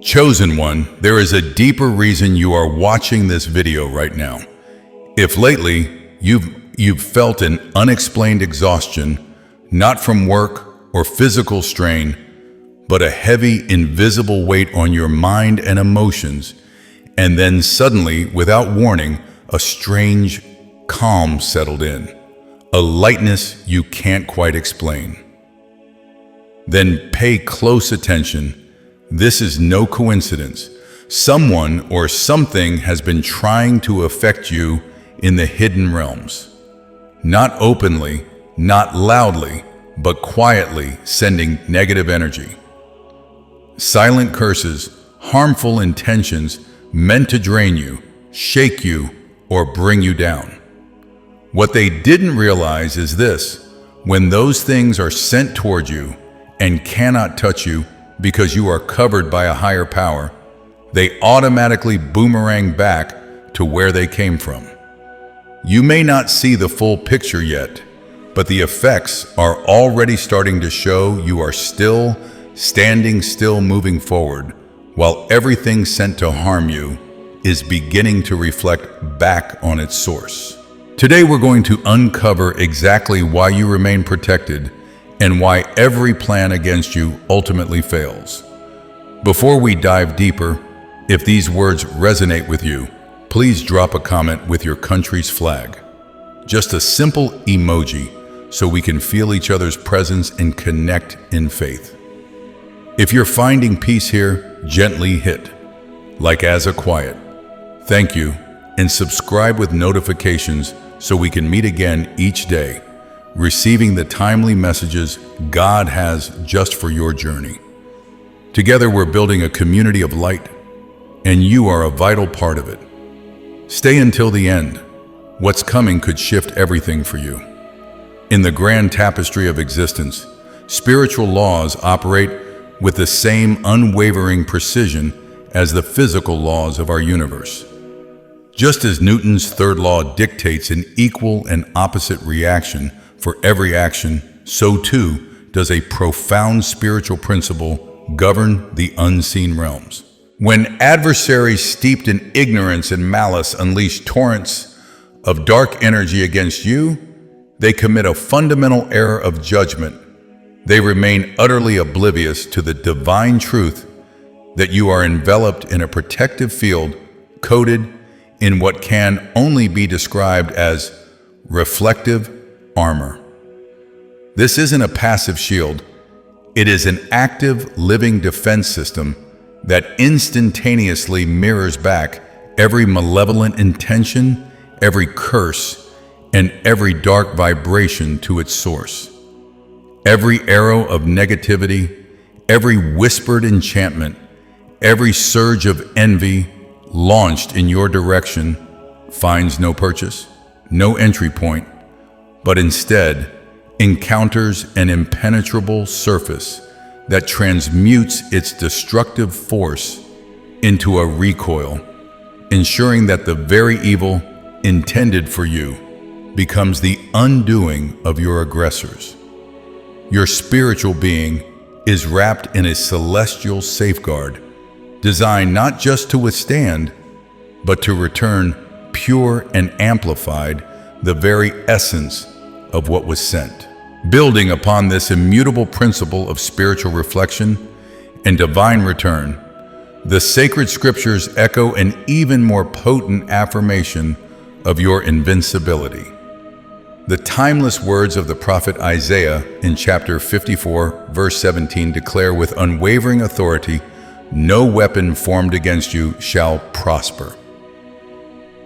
Chosen one, there is a deeper reason you are watching this video right now. If lately you've felt an unexplained exhaustion, not from work or physical strain, but a heavy, invisible weight on your mind and emotions, and then suddenly, without warning, a strange calm settled in, a lightness you can't quite explain. Then pay close attention. This is no coincidence. Someone or something has been trying to affect you in the hidden realms. Not openly, not loudly, but quietly sending negative energy. Silent curses, harmful intentions meant to drain you, shake you, or bring you down. What they didn't realize is this: when those things are sent toward you and cannot touch you because you are covered by a higher power, they automatically boomerang back to where they came from. You may not see the full picture yet, but the effects are already starting to show. You are still standing still, moving forward, while everything sent to harm you is beginning to reflect back on its source. Today we're going to uncover exactly why you remain protected and why every plan against you ultimately fails. Before we dive deeper, if these words resonate with you, please drop a comment with your country's flag. Just a simple emoji so we can feel each other's presence and connect in faith. If you're finding peace here, gently hit like as a quiet thank you, and subscribe with notifications so we can meet again each day, receiving the timely messages God has just for your journey. Together we're building a community of light, and you are a vital part of it. Stay until the end. What's coming could shift everything for you. In the grand tapestry of existence, spiritual laws operate with the same unwavering precision as the physical laws of our universe. Just as Newton's third law dictates an equal and opposite reaction for every action, so too does a profound spiritual principle govern the unseen realms. When adversaries steeped in ignorance and malice unleash torrents of dark energy against you, they commit a fundamental error of judgment. They remain utterly oblivious to the divine truth that you are enveloped in a protective field coated in what can only be described as reflective armor. This isn't a passive shield. It is an active, living defense system that instantaneously mirrors back every malevolent intention, every curse, and every dark vibration to its source. Every arrow of negativity, every whispered enchantment, every surge of envy launched in your direction finds no purchase, no entry point, but instead encounters an impenetrable surface that transmutes its destructive force into a recoil, ensuring that the very evil intended for you becomes the undoing of your aggressors. Your spiritual being is wrapped in a celestial safeguard, designed not just to withstand, but to return pure and amplified, the very essence of what was sent. Building upon this immutable principle of spiritual reflection and divine return, the sacred scriptures echo an even more potent affirmation of your invincibility. The timeless words of the prophet Isaiah in chapter 54, verse 17 declare with unwavering authority, "No weapon formed against you shall prosper."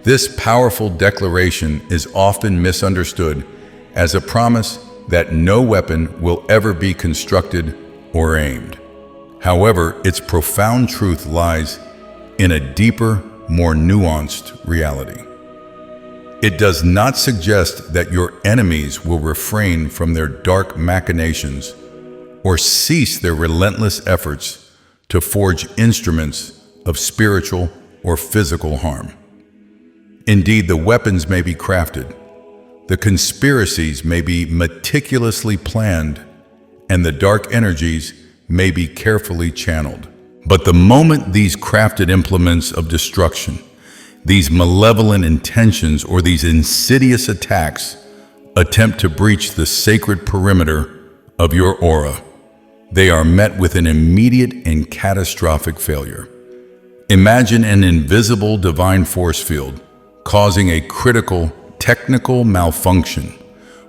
This powerful declaration is often misunderstood as a promise that no weapon will ever be constructed or aimed. However, its profound truth lies in a deeper, more nuanced reality. It does not suggest that your enemies will refrain from their dark machinations or cease their relentless efforts to forge instruments of spiritual or physical harm. Indeed, the weapons may be crafted, the conspiracies may be meticulously planned, and the dark energies may be carefully channeled. But the moment these crafted implements of destruction, these malevolent intentions, or these insidious attacks attempt to breach the sacred perimeter of your aura, they are met with an immediate and catastrophic failure. Imagine an invisible divine force field causing a critical technical malfunction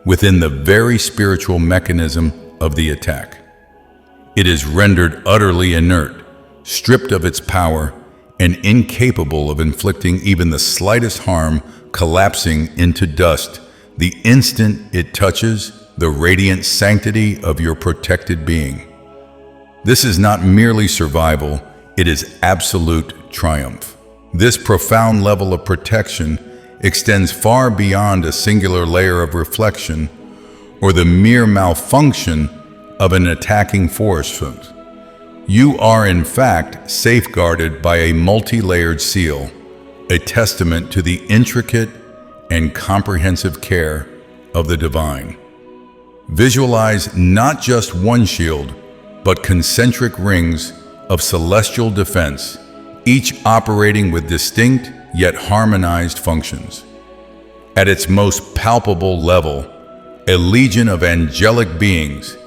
within the very spiritual mechanism of the attack. It is rendered utterly inert, stripped of its power, and incapable of inflicting even the slightest harm, collapsing into dust the instant it touches the radiant sanctity of your protected being. This is not merely survival, it is absolute triumph. This profound level of protection extends far beyond a singular layer of reflection or the mere malfunction of an attacking force field. You are in fact safeguarded by a multi-layered seal, a testament to the intricate and comprehensive care of the divine. Visualize not just one shield, but concentric rings of celestial defense, each operating with distinct yet harmonized functions. At its most palpable level, a legion of angelic beings,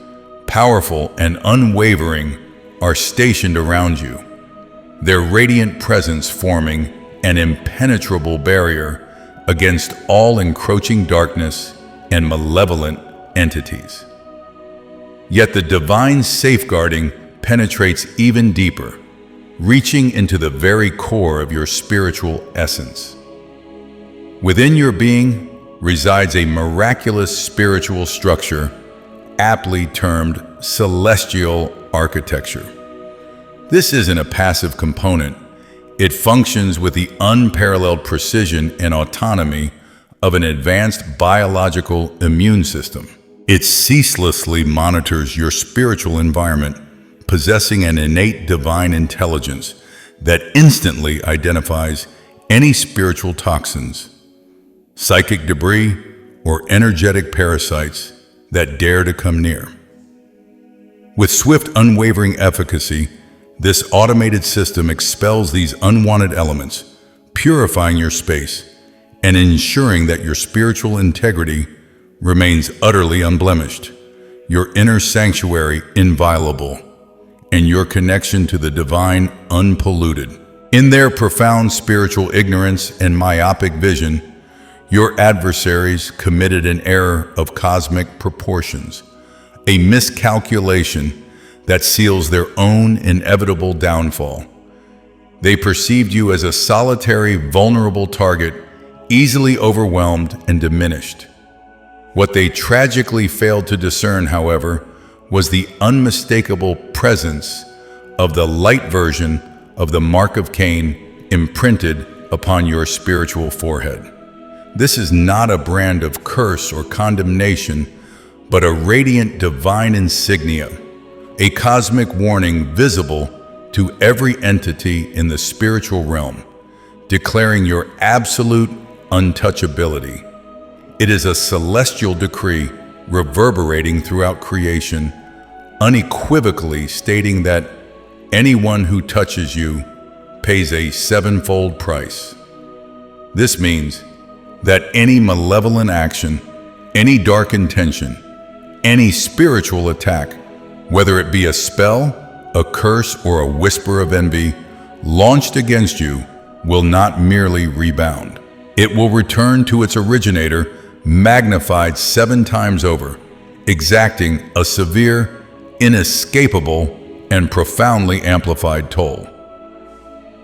powerful and unwavering, are stationed around you, their radiant presence forming an impenetrable barrier against all encroaching darkness and malevolent entities. Yet the divine safeguarding penetrates even deeper, reaching into the very core of your spiritual essence. Within your being resides a miraculous spiritual structure, aptly termed celestial architecture. This isn't a passive component. It functions with the unparalleled precision and autonomy of an advanced biological immune system. It ceaselessly monitors your spiritual environment, possessing an innate divine intelligence that instantly identifies any spiritual toxins, psychic debris, or energetic parasites that dare to come near. With swift, unwavering efficacy, this automated system expels these unwanted elements, purifying your space and ensuring that your spiritual integrity remains utterly unblemished, your inner sanctuary inviolable, and your connection to the divine unpolluted. In their profound spiritual ignorance and myopic vision, your adversaries committed an error of cosmic proportions, a miscalculation that seals their own inevitable downfall. They perceived you as a solitary, vulnerable target, easily overwhelmed and diminished. What they tragically failed to discern, however, was the unmistakable presence of the light version of the mark of Cain imprinted upon your spiritual forehead. This is not a brand of curse or condemnation, but a radiant divine insignia, a cosmic warning visible to every entity in the spiritual realm, declaring your absolute untouchability. It is a celestial decree reverberating throughout creation, unequivocally stating that anyone who touches you pays a sevenfold price. This means that any malevolent action, any dark intention, any spiritual attack, whether it be a spell, a curse, or a whisper of envy, launched against you, will not merely rebound. It will return to its originator, magnified 7 times over, exacting a severe, inescapable, and profoundly amplified toll.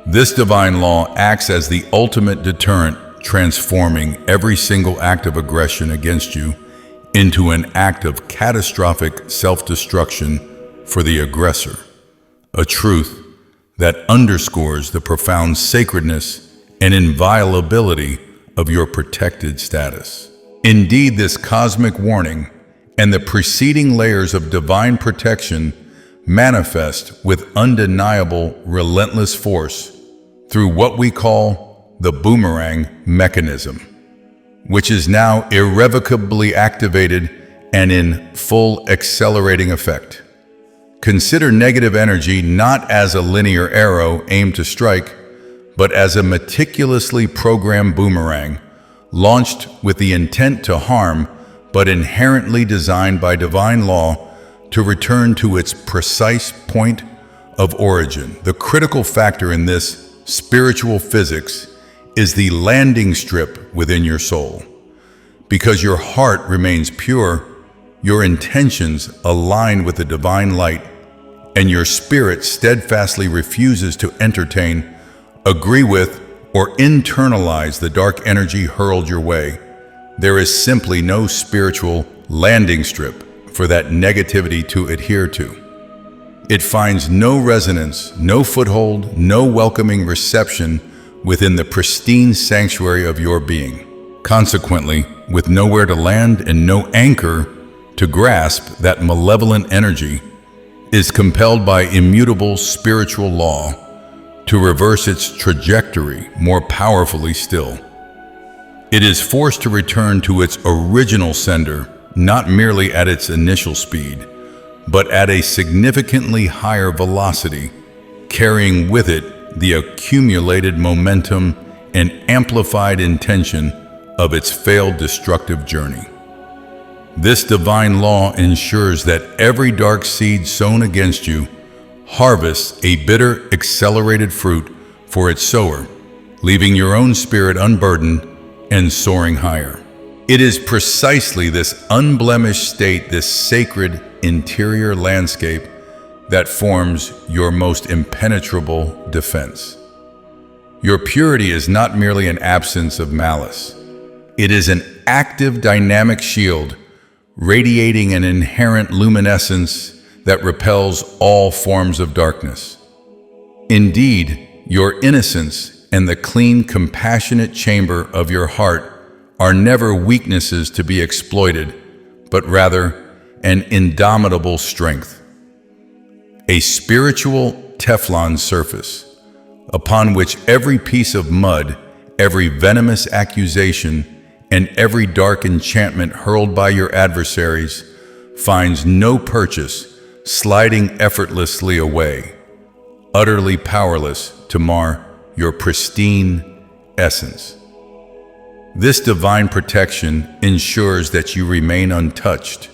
This divine law acts as the ultimate deterrent, transforming every single act of aggression against you into an act of catastrophic self-destruction for the aggressor, a truth that underscores the profound sacredness and inviolability of your protected status. Indeed, this cosmic warning and the preceding layers of divine protection manifest with undeniable, relentless force through what we call the boomerang mechanism, which is now irrevocably activated and in full accelerating effect. Consider negative energy not as a linear arrow aimed to strike, but as a meticulously programmed boomerang, launched with the intent to harm, but inherently designed by divine law to return to its precise point of origin. The critical factor in this spiritual physics is the landing strip within your soul. Because your heart remains pure, your intentions align with the divine light, and your spirit steadfastly refuses to entertain, agree with, or internalize the dark energy hurled your way. There is simply no spiritual landing strip for that negativity to adhere to. It finds no resonance, no foothold, no welcoming reception within the pristine sanctuary of your being. Consequently, with nowhere to land and no anchor to grasp, that malevolent energy is compelled by immutable spiritual law to reverse its trajectory more powerfully still. It is forced to return to its original sender, not merely at its initial speed, but at a significantly higher velocity, carrying with it the accumulated momentum and amplified intention of its failed destructive journey. This divine law ensures that every dark seed sown against you harvests a bitter, accelerated fruit for its sower, leaving your own spirit unburdened and soaring higher. It is precisely this unblemished state, this sacred interior landscape, that forms your most impenetrable defense. Your purity is not merely an absence of malice. It is an active, dynamic shield, radiating an inherent luminescence that repels all forms of darkness. Indeed, your innocence and the clean, compassionate chamber of your heart are never weaknesses to be exploited, but rather an indomitable strength. A spiritual Teflon surface, upon which every piece of mud, every venomous accusation, and every dark enchantment hurled by your adversaries finds no purchase, sliding effortlessly away, utterly powerless to mar your pristine essence. This divine protection ensures that you remain untouched,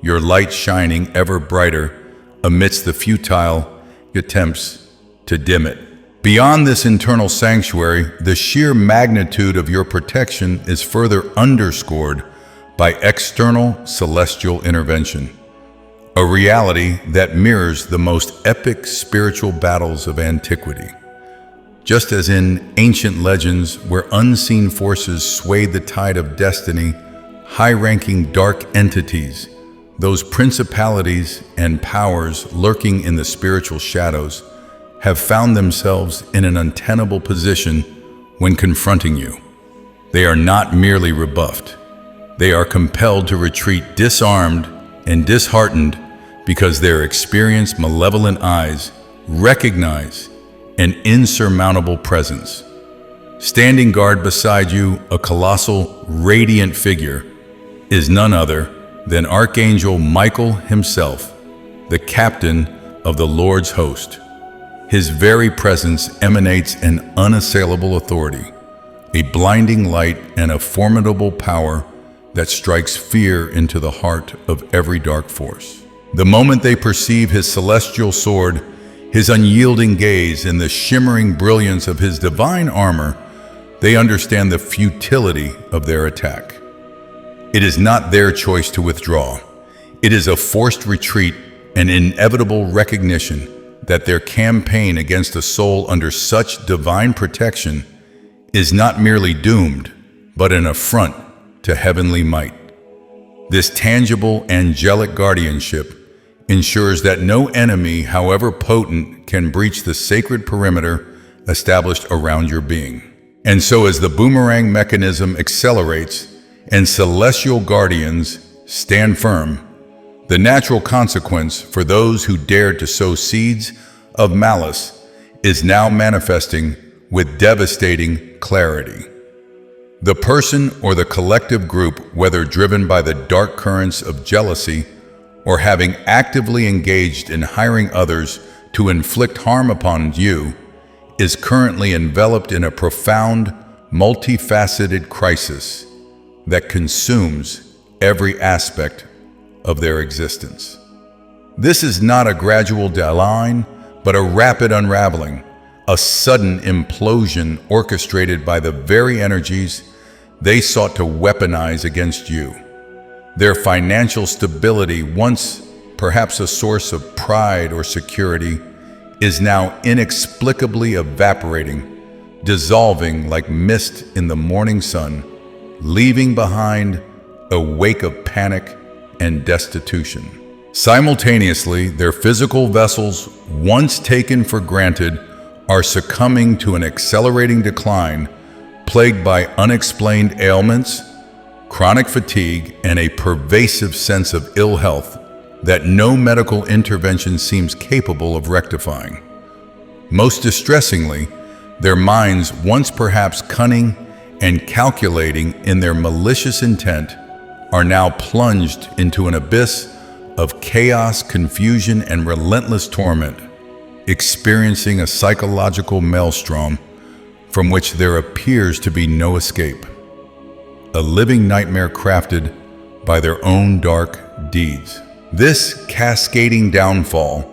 your light shining ever brighter amidst the futile attempts to dim it. Beyond this internal sanctuary, the sheer magnitude of your protection is further underscored by external celestial intervention, a reality that mirrors the most epic spiritual battles of antiquity. Just as in ancient legends where unseen forces swayed the tide of destiny, high-ranking dark entities, those principalities and powers lurking in the spiritual shadows, have found themselves in an untenable position when confronting you. They are not merely rebuffed. They are compelled to retreat disarmed and disheartened because their experienced malevolent eyes recognize an insurmountable presence. Standing guard beside you, a colossal, radiant figure, is none other than Archangel Michael himself, the captain of the Lord's host. His very presence emanates an unassailable authority, a blinding light and a formidable power that strikes fear into the heart of every dark force. The moment they perceive his celestial sword, his unyielding gaze, and the shimmering brilliance of his divine armor, they understand the futility of their attack. It is not their choice to withdraw. It is a forced retreat, an inevitable recognition that their campaign against a soul under such divine protection is not merely doomed, but an affront to heavenly might. This tangible angelic guardianship ensures that no enemy, however potent, can breach the sacred perimeter established around your being. And so as the boomerang mechanism accelerates and celestial guardians stand firm, the natural consequence for those who dared to sow seeds of malice is now manifesting with devastating clarity. The person or the collective group, whether driven by the dark currents of jealousy or having actively engaged in hiring others to inflict harm upon you, is currently enveloped in a profound, multifaceted crisis that consumes every aspect of their existence. This is not a gradual decline, but a rapid unraveling, a sudden implosion orchestrated by the very energies they sought to weaponize against you. Their financial stability, once perhaps a source of pride or security, is now inexplicably evaporating, dissolving like mist in the morning sun, leaving behind a wake of panic and destitution. Simultaneously, their physical vessels, once taken for granted, are succumbing to an accelerating decline, plagued by unexplained ailments, chronic fatigue, and a pervasive sense of ill health that no medical intervention seems capable of rectifying. Most distressingly, their minds, once perhaps cunning and calculating in their malicious intent, are now plunged into an abyss of chaos, confusion, and relentless torment, experiencing a psychological maelstrom from which there appears to be no escape. A living nightmare crafted by their own dark deeds. This cascading downfall,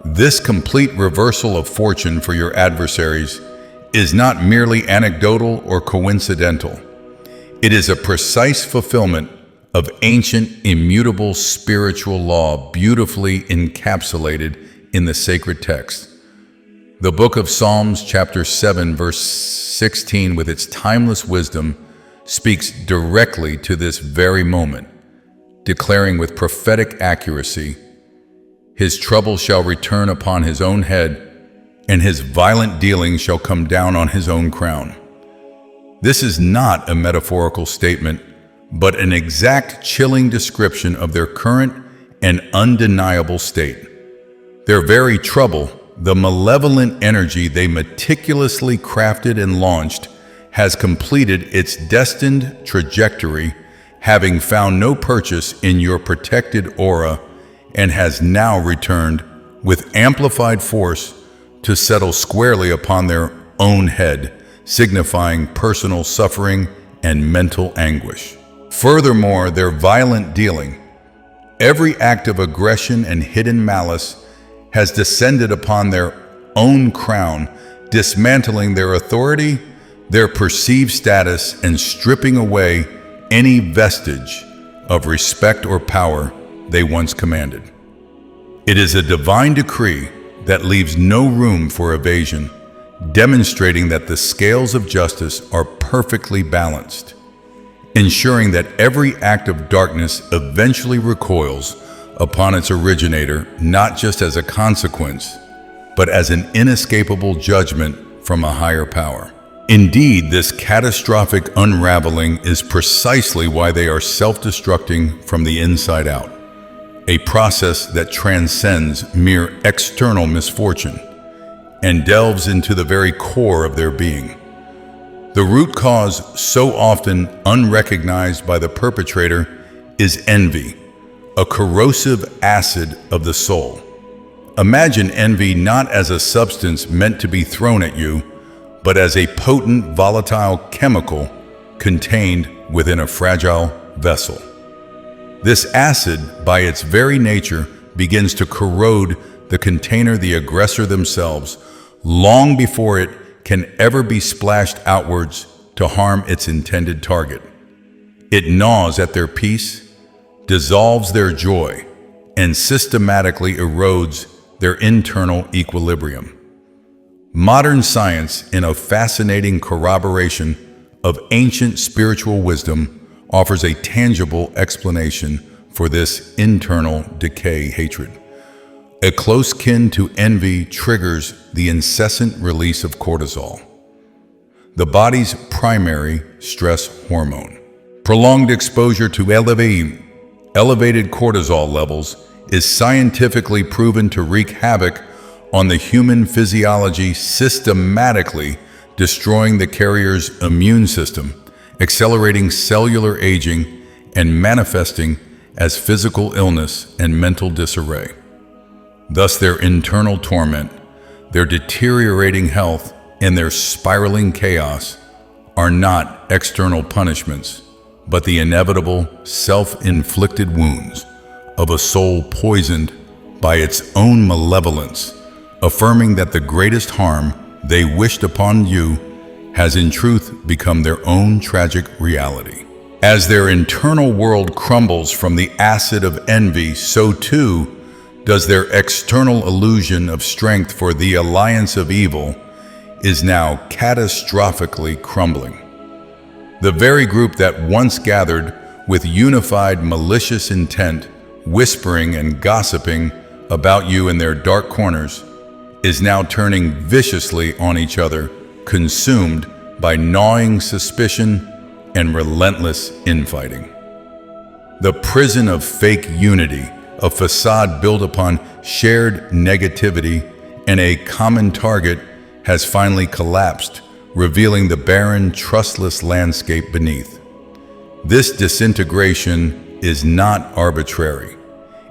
this complete reversal of fortune for your adversaries, is not merely anecdotal or coincidental. It is a precise fulfillment of ancient, immutable spiritual law beautifully encapsulated in the sacred text. The book of Psalms, chapter 7, verse 16, with its timeless wisdom, speaks directly to this very moment, declaring with prophetic accuracy, "His trouble shall return upon his own head, and his violent dealings shall come down on his own crown." This is not a metaphorical statement, but an exact chilling description of their current and undeniable state. Their very trouble, the malevolent energy they meticulously crafted and launched, has completed its destined trajectory, having found no purchase in your protected aura, and has now returned with amplified force to settle squarely upon their own head, signifying personal suffering and mental anguish. Furthermore, their violent dealing, every act of aggression and hidden malice, has descended upon their own crown, dismantling their authority, their perceived status, and stripping away any vestige of respect or power they once commanded. It is a divine decree that leaves no room for evasion, demonstrating that the scales of justice are perfectly balanced, ensuring that every act of darkness eventually recoils upon its originator, not just as a consequence, but as an inescapable judgment from a higher power. Indeed, this catastrophic unraveling is precisely why they are self-destructing from the inside out, a process that transcends mere external misfortune and delves into the very core of their being. The root cause, so often unrecognized by the perpetrator, is envy, a corrosive acid of the soul. Imagine envy not as a substance meant to be thrown at you, but as a potent, volatile chemical contained within a fragile vessel. This acid, by its very nature, begins to corrode the container, the aggressor themselves, long before it can ever be splashed outwards to harm its intended target. It gnaws at their peace, dissolves their joy, and systematically erodes their internal equilibrium. Modern science, in a fascinating corroboration of ancient spiritual wisdom, offers a tangible explanation for this internal decay hatred. A close kin to envy triggers the incessant release of cortisol, the body's primary stress hormone. Prolonged exposure to elevated cortisol levels is scientifically proven to wreak havoc on the human physiology, systematically destroying the carrier's immune system, accelerating cellular aging, and manifesting as physical illness and mental disarray. Thus, their internal torment, their deteriorating health, and their spiraling chaos are not external punishments, but the inevitable self-inflicted wounds of a soul poisoned by its own malevolence, affirming that the greatest harm they wished upon you has in truth become their own tragic reality. As their internal world crumbles from the acid of envy, so too does their external illusion of strength for the alliance of evil is now catastrophically crumbling. The very group that once gathered with unified malicious intent, whispering and gossiping about you in their dark corners, is now turning viciously on each other, consumed by gnawing suspicion and relentless infighting. The prison of fake unity, a facade built upon shared negativity and a common target, has finally collapsed, revealing the barren, trustless landscape beneath. This disintegration is not arbitrary.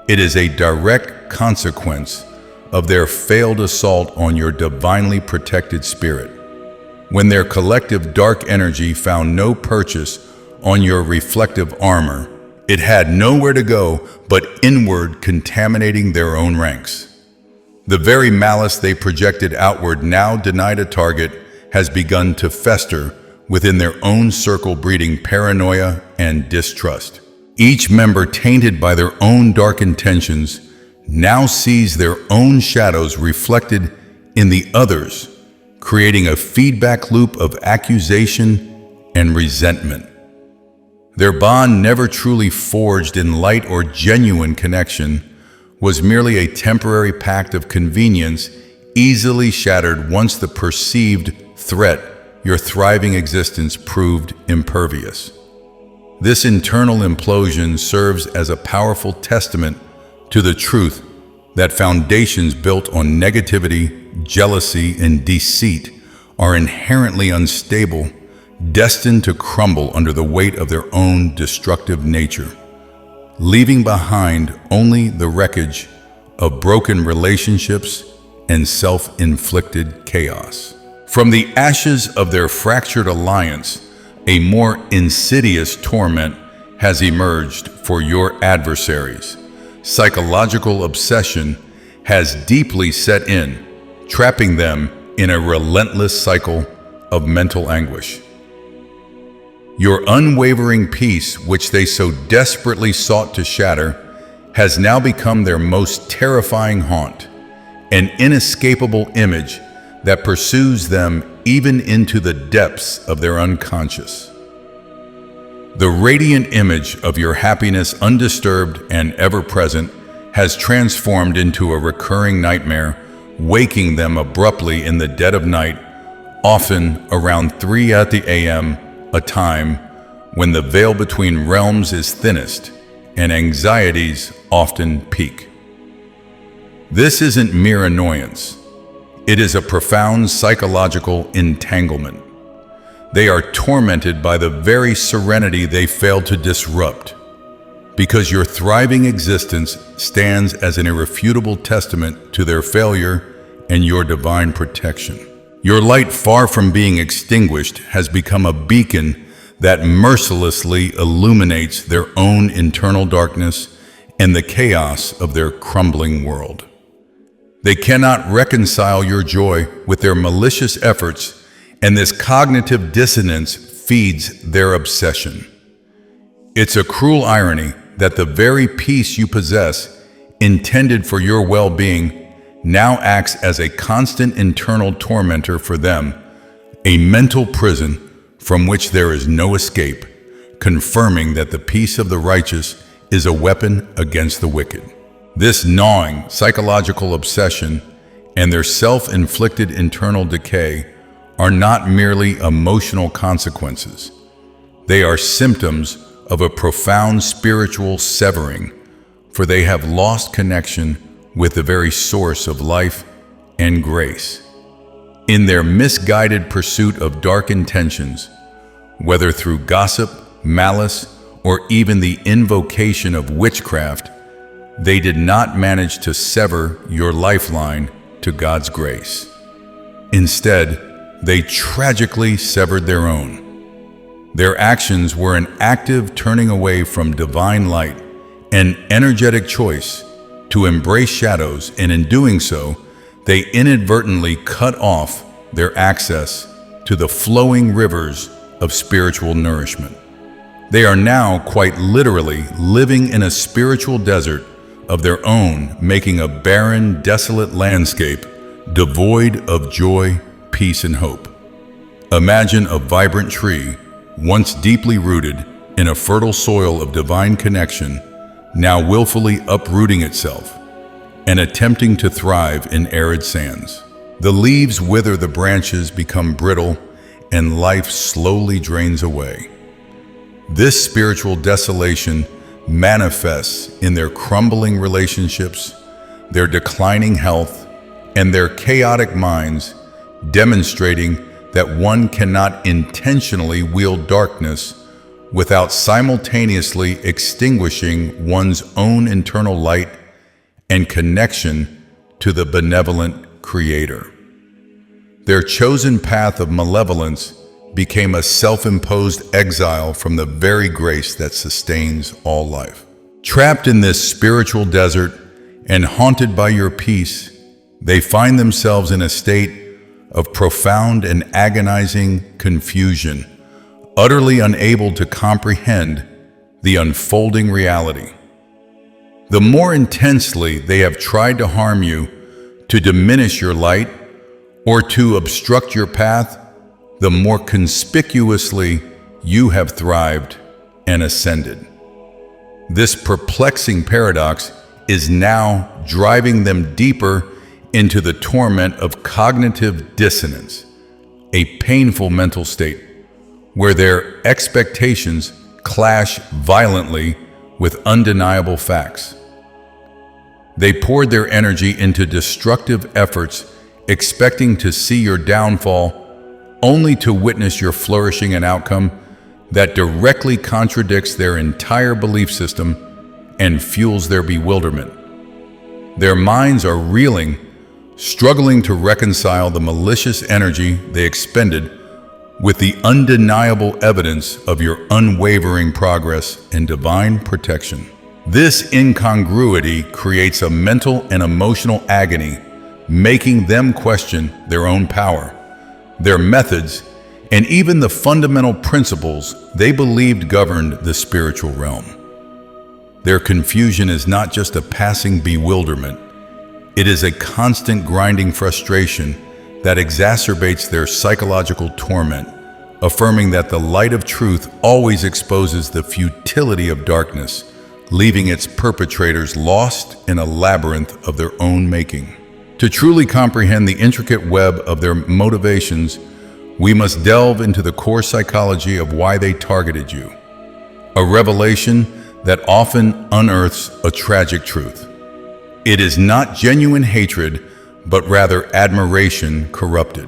It is a direct consequence of their failed assault on your divinely protected spirit. When their collective dark energy found no purchase on your reflective armor, it had nowhere to go but inward, contaminating their own ranks. The very malice they projected outward, now denied a target, has begun to fester within their own circle, breeding paranoia and distrust. Each member, tainted by their own dark intentions, now sees their own shadows reflected in the others, creating a feedback loop of accusation and resentment. Their bond, never truly forged in light or genuine connection, was merely a temporary pact of convenience, easily shattered once the perceived threat, your thriving existence, proved impervious. This internal implosion serves as a powerful testament to the truth that foundations built on negativity, jealousy, and deceit are inherently unstable, destined to crumble under the weight of their own destructive nature, leaving behind only the wreckage of broken relationships and self-inflicted chaos. From the ashes of their fractured alliance, a more insidious torment has emerged for your adversaries. Psychological obsession has deeply set in, trapping them in a relentless cycle of mental anguish. Your unwavering peace, which they so desperately sought to shatter, has now become their most terrifying haunt, an inescapable image that pursues them even into the depths of their unconscious. The radiant image of your happiness, undisturbed and ever-present, has transformed into a recurring nightmare, waking them abruptly in the dead of night, often around 3 a.m., a time when the veil between realms is thinnest and anxieties often peak. This isn't mere annoyance. It is a profound psychological entanglement. They are tormented by the very serenity they failed to disrupt, because your thriving existence stands as an irrefutable testament to their failure and your divine protection. Your light, far from being extinguished, has become a beacon that mercilessly illuminates their own internal darkness and the chaos of their crumbling world. They cannot reconcile your joy with their malicious efforts, and this cognitive dissonance feeds their obsession. It's a cruel irony that the very peace you possess, intended for your well-being, now acts as a constant internal tormentor for them, a mental prison from which there is no escape, confirming that the peace of the righteous is a weapon against the wicked. This gnawing psychological obsession and their self-inflicted internal decay are not merely emotional consequences. They are symptoms of a profound spiritual severing, for they have lost connection with the very source of life and grace. In their misguided pursuit of dark intentions, whether through gossip, malice, or even the invocation of witchcraft, they did not manage to sever your lifeline to God's grace. Instead, they tragically severed their own. Their actions were an active turning away from divine light, an energetic choice to embrace shadows, and in doing so, they inadvertently cut off their access to the flowing rivers of spiritual nourishment. They are now quite literally living in a spiritual desert of their own, making a barren, desolate landscape devoid of joy, peace, and hope. Imagine a vibrant tree, once deeply rooted in a fertile soil of divine connection, now willfully uprooting itself and attempting to thrive in arid sands. The leaves wither, the branches become brittle, and life slowly drains away. This spiritual desolation manifests in their crumbling relationships, their declining health, and their chaotic minds, demonstrating that one cannot intentionally wield darkness without simultaneously extinguishing one's own internal light and connection to the benevolent Creator. Their chosen path of malevolence became a self-imposed exile from the very grace that sustains all life. Trapped in this spiritual desert and haunted by your peace, they find themselves in a state of profound and agonizing confusion, utterly unable to comprehend the unfolding reality. The more intensely they have tried to harm you, to diminish your light, or to obstruct your path, the more conspicuously you have thrived and ascended. This perplexing paradox is now driving them deeper into the torment of cognitive dissonance, a painful mental state where their expectations clash violently with undeniable facts. They poured their energy into destructive efforts, expecting to see your downfall, only to witness your flourishing, an outcome that directly contradicts their entire belief system and fuels their bewilderment. Their minds are reeling, struggling to reconcile the malicious energy they expended with the undeniable evidence of your unwavering progress and divine protection. This incongruity creates a mental and emotional agony, making them question their own power, their methods, and even the fundamental principles they believed governed the spiritual realm. Their confusion is not just a passing bewilderment. It is a constant grinding frustration that exacerbates their psychological torment, affirming that the light of truth always exposes the futility of darkness, leaving its perpetrators lost in a labyrinth of their own making. To truly comprehend the intricate web of their motivations, we must delve into the core psychology of why they targeted you, a revelation that often unearths a tragic truth. It is not genuine hatred, but rather admiration corrupted.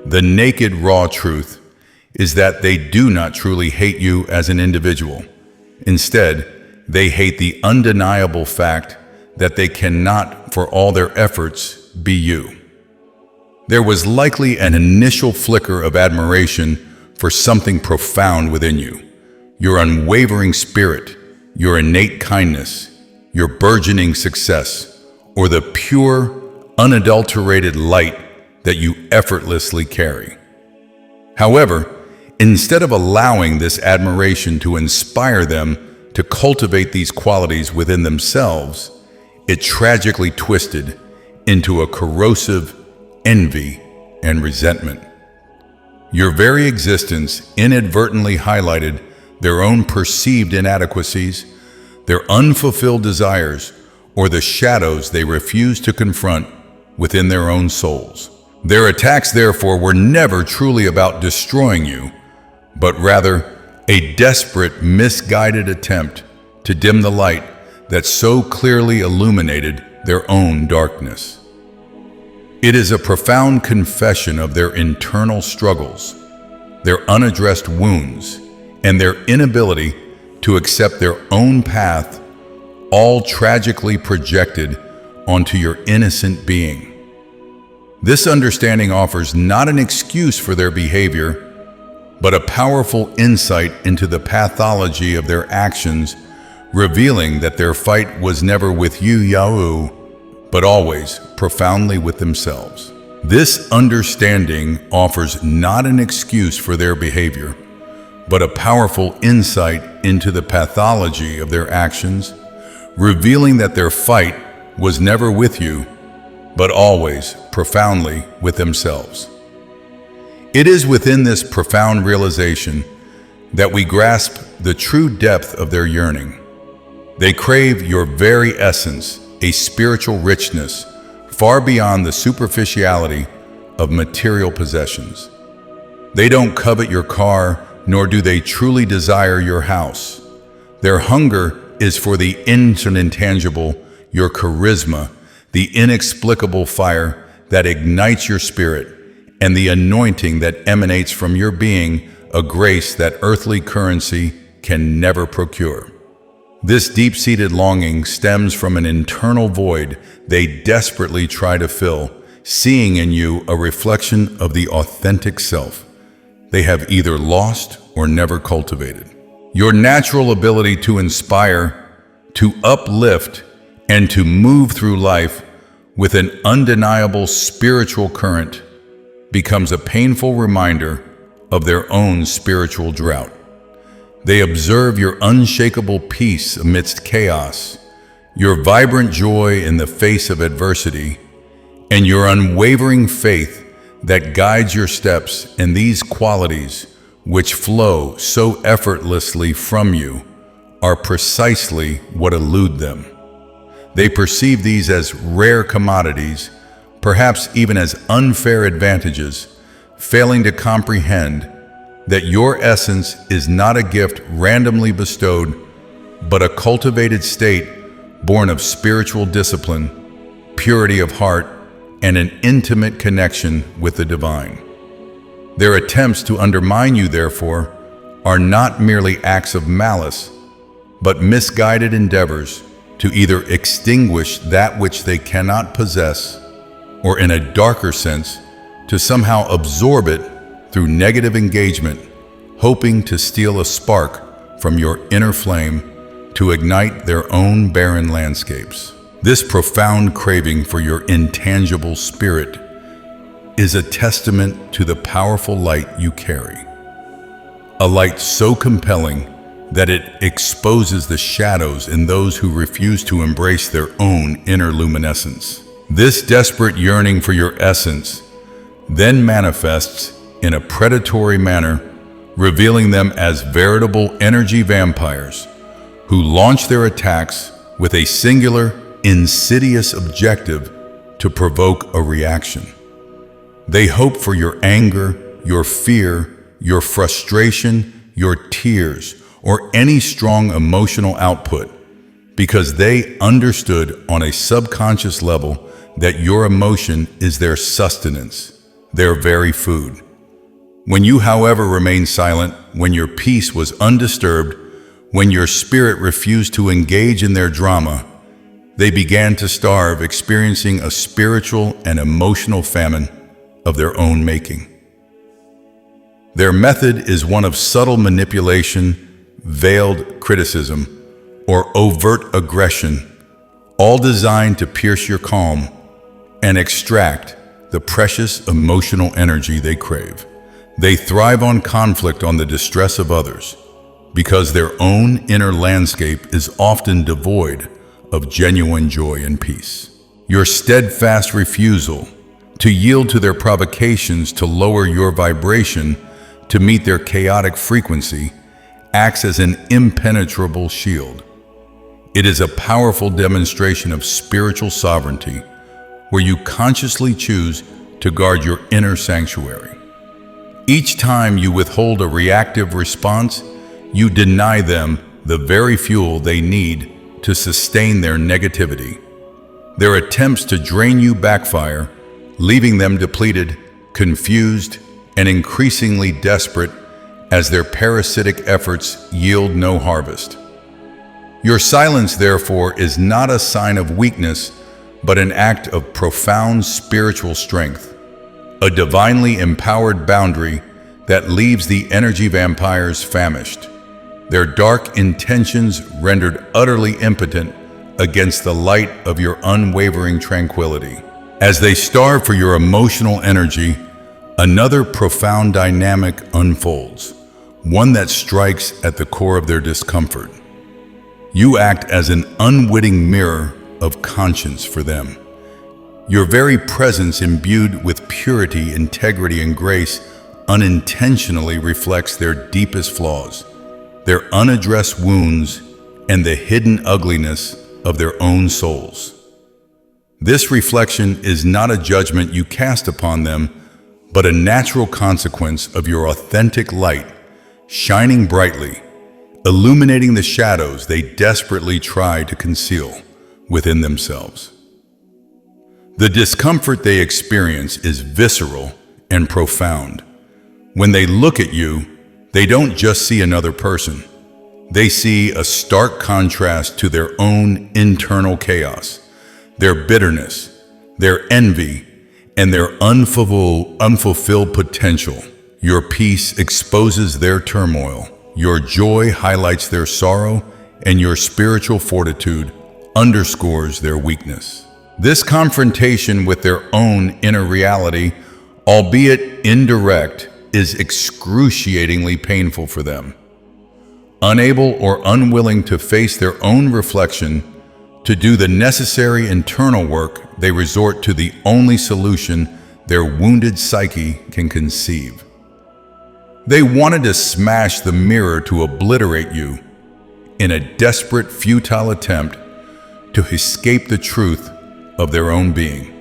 The naked, raw truth is that they do not truly hate you as an individual. Instead, they hate the undeniable fact that they cannot, for all their efforts, be you. There was likely an initial flicker of admiration for something profound within you: your unwavering spirit, your innate kindness, your burgeoning success, or the pure, unadulterated light that you effortlessly carry. However, instead of allowing this admiration to inspire them to cultivate these qualities within themselves, it tragically twisted into a corrosive envy and resentment. Your very existence inadvertently highlighted their own perceived inadequacies, their unfulfilled desires, or the shadows they refused to confront within their own souls. Their attacks, therefore, were never truly about destroying you, but rather a desperate, misguided attempt to dim the light that so clearly illuminated their own darkness. It is a profound confession of their internal struggles, their unaddressed wounds, and their inability to accept their own path, all tragically projected onto your innocent being. This understanding offers not an excuse for their behavior, but a powerful insight into the pathology of their actions, revealing that their fight was never with you, Yahoo, but always profoundly with themselves. This understanding offers not an excuse for their behavior, but a powerful insight into the pathology of their actions, revealing that their fight was never with you, but always profoundly with themselves. It is within this profound realization that we grasp the true depth of their yearning. They crave your very essence, a spiritual richness far beyond the superficiality of material possessions. They don't covet your car, nor do they truly desire your house. Their hunger is for the intangible, your charisma, the inexplicable fire that ignites your spirit, and the anointing that emanates from your being, a grace that earthly currency can never procure. This deep-seated longing stems from an internal void they desperately try to fill, seeing in you a reflection of the authentic self they have either lost or never cultivated. Your natural ability to inspire, to uplift, and to move through life with an undeniable spiritual current becomes a painful reminder of their own spiritual drought. They observe your unshakable peace amidst chaos, your vibrant joy in the face of adversity, and your unwavering faith that guides your steps. And these qualities, which flow so effortlessly from you, are precisely what elude them. They perceive these as rare commodities, perhaps even as unfair advantages, failing to comprehend that your essence is not a gift randomly bestowed, but a cultivated state born of spiritual discipline, purity of heart, and an intimate connection with the divine. Their attempts to undermine you, therefore, are not merely acts of malice, but misguided endeavors to either extinguish that which they cannot possess, or in a darker sense, to somehow absorb it through negative engagement, hoping to steal a spark from your inner flame to ignite their own barren landscapes. This profound craving for your intangible spirit is a testament to the powerful light you carry. A light so compelling that it exposes the shadows in those who refuse to embrace their own inner luminescence. This desperate yearning for your essence then manifests in a predatory manner, revealing them as veritable energy vampires who launch their attacks with a singular, insidious objective to provoke a reaction. They hope for your anger, your fear, your frustration, your tears, or any strong emotional output, because they understood on a subconscious level that your emotion is their sustenance, their very food. When you, however, remained silent, when your peace was undisturbed, when your spirit refused to engage in their drama, they began to starve, experiencing a spiritual and emotional famine of their own making. Their method is one of subtle manipulation, veiled criticism, or overt aggression, all designed to pierce your calm and extract the precious emotional energy they crave. They thrive on conflict, on the distress of others, because their own inner landscape is often devoid of genuine joy and peace. Your steadfast refusal to yield to their provocations to lower your vibration to meet their chaotic frequency acts as an impenetrable shield. It is a powerful demonstration of spiritual sovereignty, where you consciously choose to guard your inner sanctuary. Each time you withhold a reactive response, you deny them the very fuel they need to sustain their negativity. Their attempts to drain you backfire, leaving them depleted, confused, and increasingly desperate as their parasitic efforts yield no harvest. Your silence, therefore, is not a sign of weakness, but an act of profound spiritual strength, a divinely empowered boundary that leaves the energy vampires famished, their dark intentions rendered utterly impotent against the light of your unwavering tranquility. As they starve for your emotional energy, another profound dynamic unfolds, one that strikes at the core of their discomfort. You act as an unwitting mirror of conscience for them. Your very presence, imbued with purity, integrity, and grace, unintentionally reflects their deepest flaws, their unaddressed wounds, and the hidden ugliness of their own souls. This reflection is not a judgment you cast upon them, but a natural consequence of your authentic light, shining brightly, illuminating the shadows they desperately try to conceal within themselves. The discomfort they experience is visceral and profound. When they look at you, they don't just see another person. They see a stark contrast to their own internal chaos, their bitterness, their envy, and their unfulfilled potential. Your peace exposes their turmoil, your joy highlights their sorrow, and your spiritual fortitude underscores their weakness. This confrontation with their own inner reality, albeit indirect, is excruciatingly painful for them. Unable or unwilling to face their own reflection, to do the necessary internal work, they resort to the only solution their wounded psyche can conceive. They wanted to smash the mirror to obliterate you in a desperate, futile attempt to escape the truth of their own being.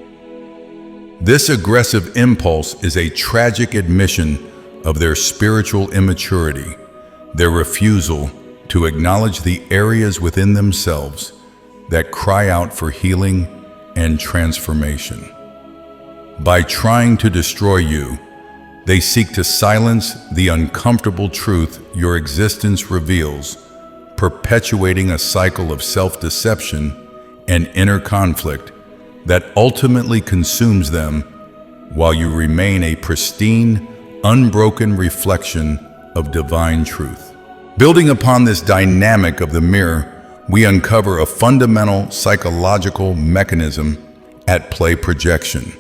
This aggressive impulse is a tragic admission of their spiritual immaturity, their refusal to acknowledge the areas within themselves that cry out for healing and transformation. By trying to destroy you, they seek to silence the uncomfortable truth your existence reveals, perpetuating a cycle of self-deception and inner conflict that ultimately consumes them while you remain a pristine, unbroken reflection of divine truth. Building upon this dynamic of the mirror, we uncover a fundamental psychological mechanism at play: projection.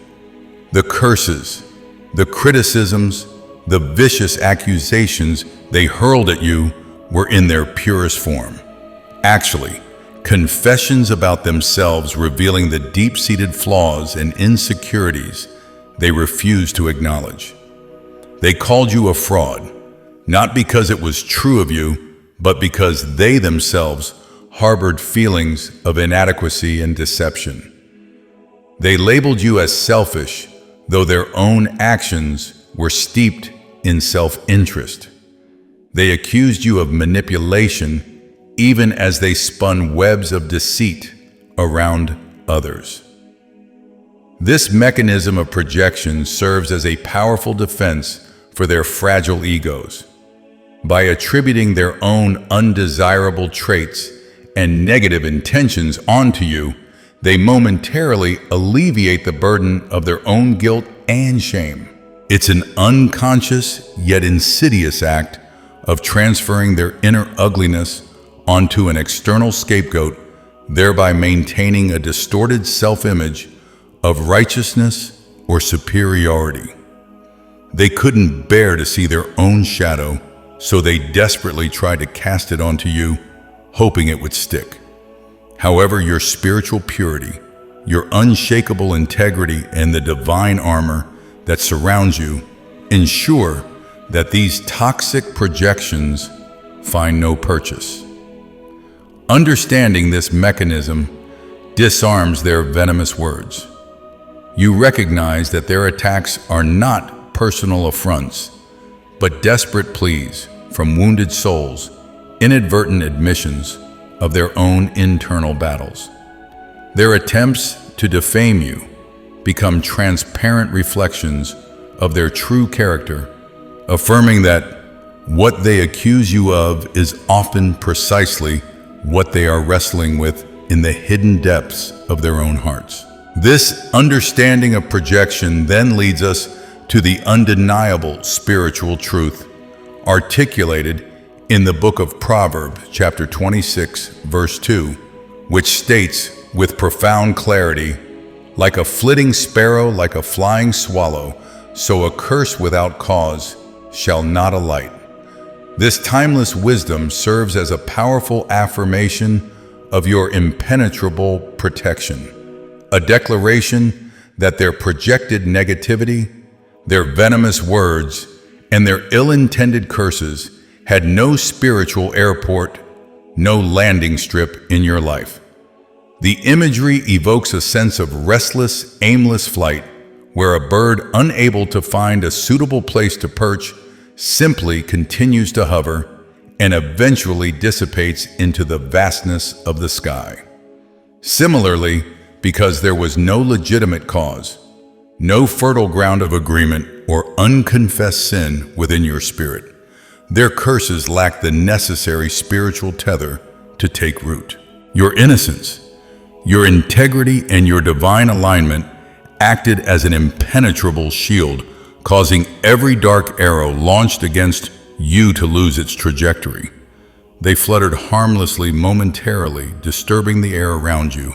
The curses, the criticisms, the vicious accusations they hurled at you were in their purest form. Actually, confessions about themselves revealing the deep-seated flaws and insecurities they refused to acknowledge. They called you a fraud, not because it was true of you, but because they themselves harbored feelings of inadequacy and deception. They labeled you as selfish, though their own actions were steeped in self-interest. They accused you of manipulation, even as they spun webs of deceit around others. This mechanism of projection serves as a powerful defense for their fragile egos. By attributing their own undesirable traits and negative intentions onto you, they momentarily alleviate the burden of their own guilt and shame. It's an unconscious yet insidious act of transferring their inner ugliness onto an external scapegoat, thereby maintaining a distorted self-image of righteousness or superiority. They couldn't bear to see their own shadow, so they desperately tried to cast it onto you, hoping it would stick. However, your spiritual purity, your unshakable integrity, and the divine armor that surrounds you ensure that these toxic projections find no purchase. Understanding this mechanism disarms their venomous words. You recognize that their attacks are not personal affronts, but desperate pleas from wounded souls, inadvertent admissions of their own internal battles. Their attempts to defame you become transparent reflections of their true character, affirming that What they accuse you of is often precisely what they are wrestling with in the hidden depths of their own hearts. This understanding of projection then leads us to the undeniable spiritual truth articulated in the book of Proverbs, chapter 26, verse 2, which states with profound clarity, "Like a flitting sparrow, like a flying swallow, so a curse without cause shall not alight." This timeless wisdom serves as a powerful affirmation of your impenetrable protection, a declaration that their projected negativity, their venomous words, and their ill-intended curses had no spiritual airport, no landing strip in your life. The imagery evokes a sense of restless, aimless flight, where a bird unable to find a suitable place to perch simply continues to hover and eventually dissipates into the vastness of the sky. Similarly, because there was no legitimate cause, no fertile ground of agreement or unconfessed sin within your spirit, their curses lack the necessary spiritual tether to take root. Your innocence, your integrity, and your divine alignment acted as an impenetrable shield, causing every dark arrow launched against you to lose its trajectory. They fluttered harmlessly momentarily, disturbing the air around you,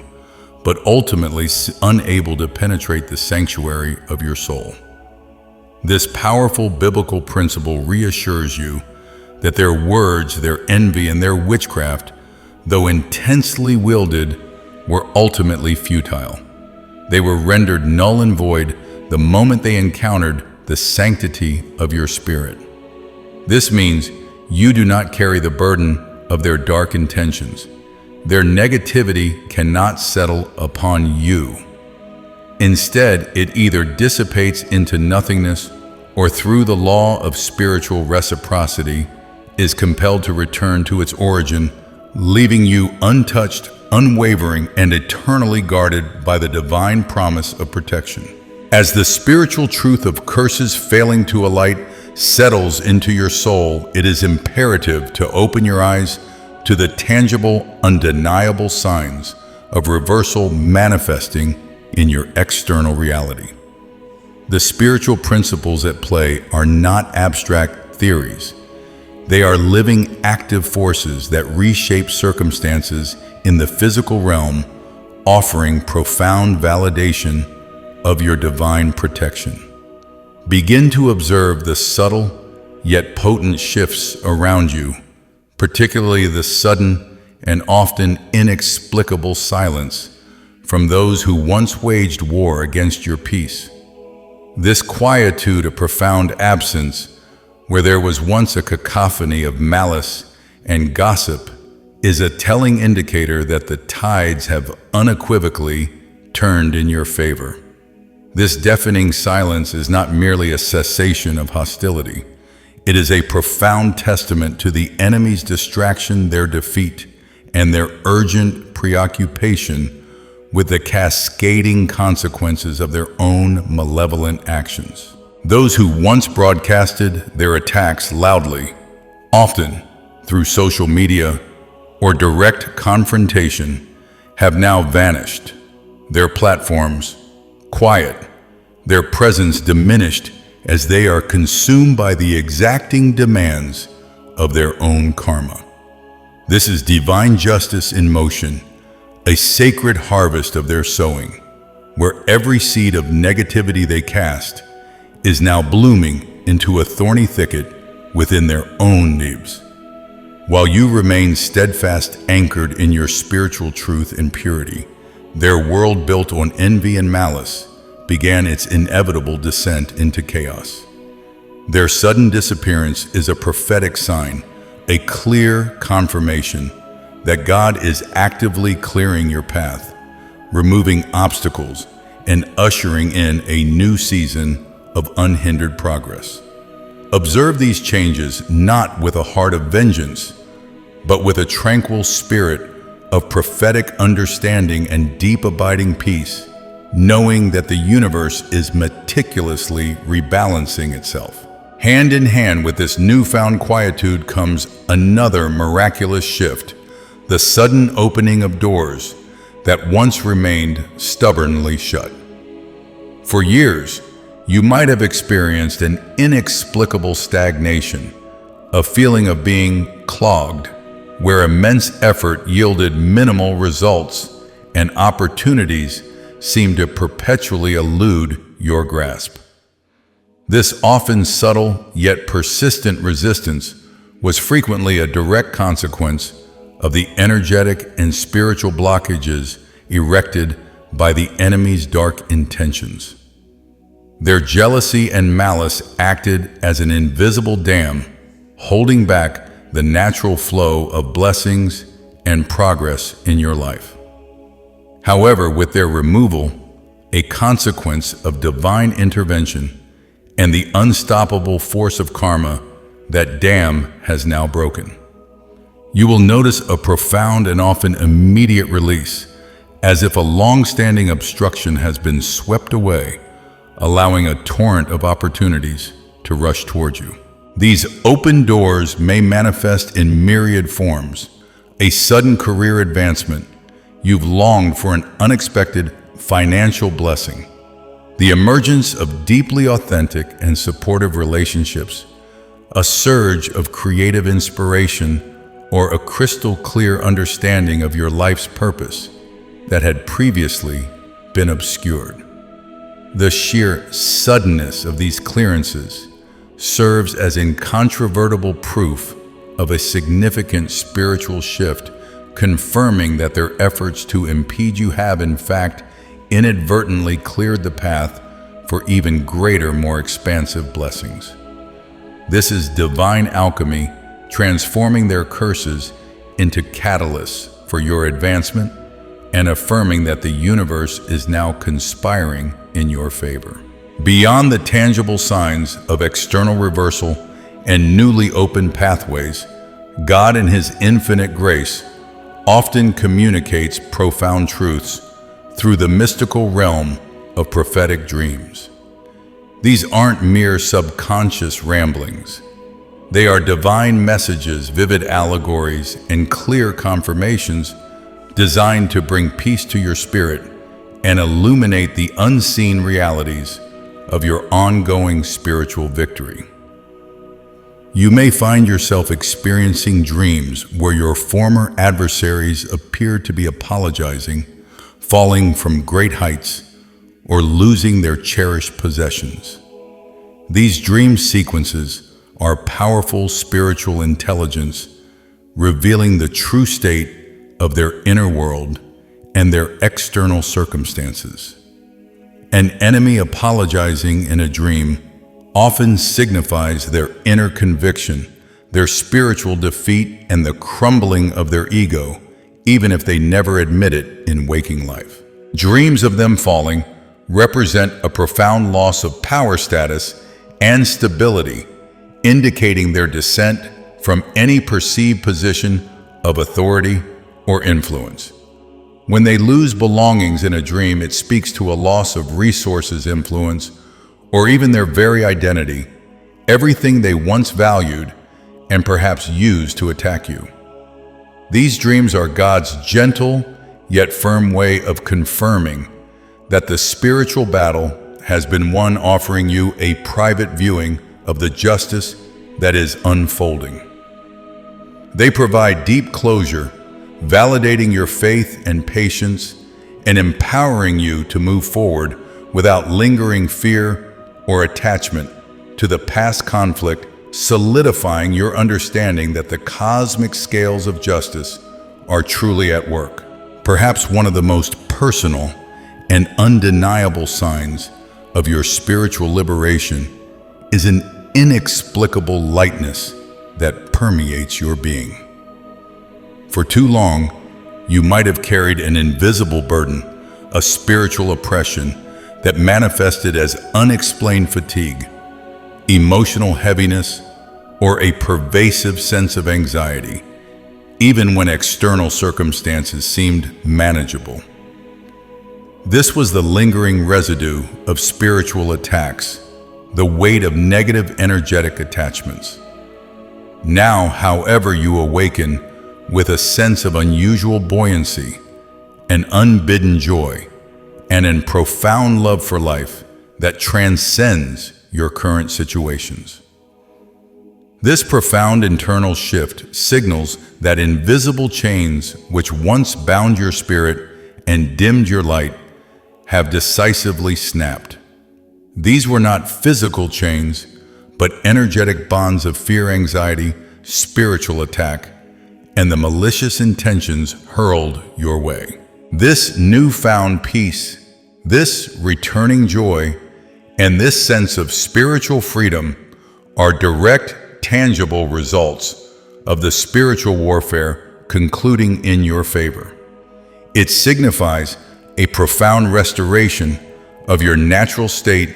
but ultimately unable to penetrate the sanctuary of your soul. This powerful biblical principle reassures you that their words, their envy, and their witchcraft, though intensely wielded, were ultimately futile. They were rendered null and void the moment they encountered the sanctity of your spirit. This means you do not carry the burden of their dark intentions. Their negativity cannot settle upon you. Instead, it either dissipates into nothingness or through the law of spiritual reciprocity is compelled to return to its origin, leaving you untouched, unwavering, and eternally guarded by the divine promise of protection. As the spiritual truth of curses failing to alight settles into your soul, it is imperative to open your eyes to the tangible, undeniable signs of reversal manifesting in your external reality. The spiritual principles at play are not abstract theories. They are living, active forces that reshape circumstances in the physical realm, offering profound validation of your divine protection. Begin to observe the subtle yet potent shifts around you, particularly the sudden and often inexplicable silence from those who once waged war against your peace. This quietude, a profound absence, where there was once a cacophony of malice and gossip, is a telling indicator that the tides have unequivocally turned in your favor. This deafening silence is not merely a cessation of hostility. It is a profound testament to the enemy's distraction, their defeat, and their urgent preoccupation with the cascading consequences of their own malevolent actions. Those who once broadcasted their attacks loudly, often through social media or direct confrontation, have now vanished. Their platforms quiet, their presence diminished as they are consumed by the exacting demands of their own karma. This is divine justice in motion, a sacred harvest of their sowing, where every seed of negativity they cast is now blooming into a thorny thicket within their own leaves. While you remain steadfast, anchored in your spiritual truth and purity, their world built on envy and malice began its inevitable descent into chaos. Their sudden disappearance is a prophetic sign, a clear confirmation that God is actively clearing your path, removing obstacles, and ushering in a new season of unhindered progress. Observe these changes not with a heart of vengeance, but with a tranquil spirit of prophetic understanding and deep abiding peace, knowing that the universe is meticulously rebalancing itself. Hand in hand with this newfound quietude comes another miraculous shift, the sudden opening of doors that once remained stubbornly shut. For years, you might have experienced an inexplicable stagnation, a feeling of being clogged, where immense effort yielded minimal results and opportunities seemed to perpetually elude your grasp. This often subtle yet persistent resistance was frequently a direct consequence of the energetic and spiritual blockages erected by the enemy's dark intentions. Their jealousy and malice acted as an invisible dam, holding back the natural flow of blessings and progress in your life. However, with their removal, a consequence of divine intervention and the unstoppable force of karma, that dam has now broken. You will notice a profound and often immediate release, as if a long-standing obstruction has been swept away, allowing a torrent of opportunities to rush towards you. These open doors may manifest in myriad forms: a sudden career advancement, you've longed for an unexpected financial blessing, the emergence of deeply authentic and supportive relationships, a surge of creative inspiration, or a crystal clear understanding of your life's purpose that had previously been obscured. The sheer suddenness of these clearances serves as incontrovertible proof of a significant spiritual shift, confirming that their efforts to impede you have, in fact, inadvertently cleared the path for even greater, more expansive blessings. This is divine alchemy, transforming their curses into catalysts for your advancement and affirming that the universe is now conspiring in your favor. Beyond the tangible signs of external reversal and newly opened pathways, God in His infinite grace often communicates profound truths through the mystical realm of prophetic dreams. These aren't mere subconscious ramblings. They are divine messages, vivid allegories, and clear confirmations designed to bring peace to your spirit and illuminate the unseen realities of your ongoing spiritual victory. You may find yourself experiencing dreams where your former adversaries appear to be apologizing, falling from great heights, or losing their cherished possessions. These dream sequences are powerful spiritual intelligence, revealing the true state of their inner world and their external circumstances. An enemy apologizing in a dream often signifies their inner conviction, their spiritual defeat, and the crumbling of their ego, even if they never admit it in waking life. Dreams of them falling represent a profound loss of power status and stability, indicating their descent from any perceived position of authority or influence. When they lose belongings in a dream, it speaks to a loss of resources, influence, or even their very identity, everything they once valued and perhaps used to attack you. These dreams are God's gentle yet firm way of confirming that the spiritual battle has been won, offering you a private viewing of the justice that is unfolding. They provide deep closure, validating your faith and patience and empowering you to move forward without lingering fear or attachment to the past conflict, solidifying your understanding that the cosmic scales of justice are truly at work. Perhaps one of the most personal and undeniable signs of your spiritual liberation is an inexplicable lightness that permeates your being. For too long, you might have carried an invisible burden, a spiritual oppression that manifested as unexplained fatigue, emotional heaviness, or a pervasive sense of anxiety, even when external circumstances seemed manageable. This was the lingering residue of spiritual attacks, the weight of negative energetic attachments. Now, however, you awaken with a sense of unusual buoyancy, an unbidden joy, and a profound love for life that transcends your current situations. This profound internal shift signals that invisible chains which once bound your spirit and dimmed your light have decisively snapped. These were not physical chains, but energetic bonds of fear, anxiety, spiritual attack, and the malicious intentions hurled your way. This newfound peace, this returning joy, and this sense of spiritual freedom are direct, tangible results of the spiritual warfare concluding in your favor. It signifies a profound restoration of your natural state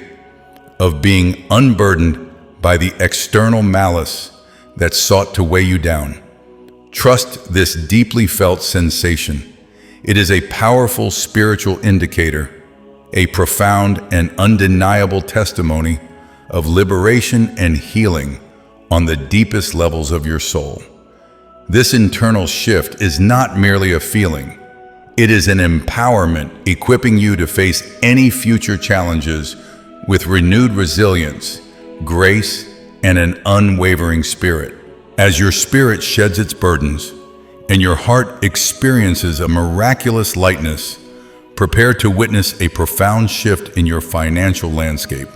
of being unburdened by the external malice that sought to weigh you down. Trust this deeply felt sensation. It is a powerful spiritual indicator, a profound and undeniable testimony of liberation and healing on the deepest levels of your soul. This internal shift is not merely a feeling. It is an empowerment equipping you to face any future challenges with renewed resilience, grace, and an unwavering spirit. As your spirit sheds its burdens and your heart experiences a miraculous lightness, prepare to witness a profound shift in your financial landscape,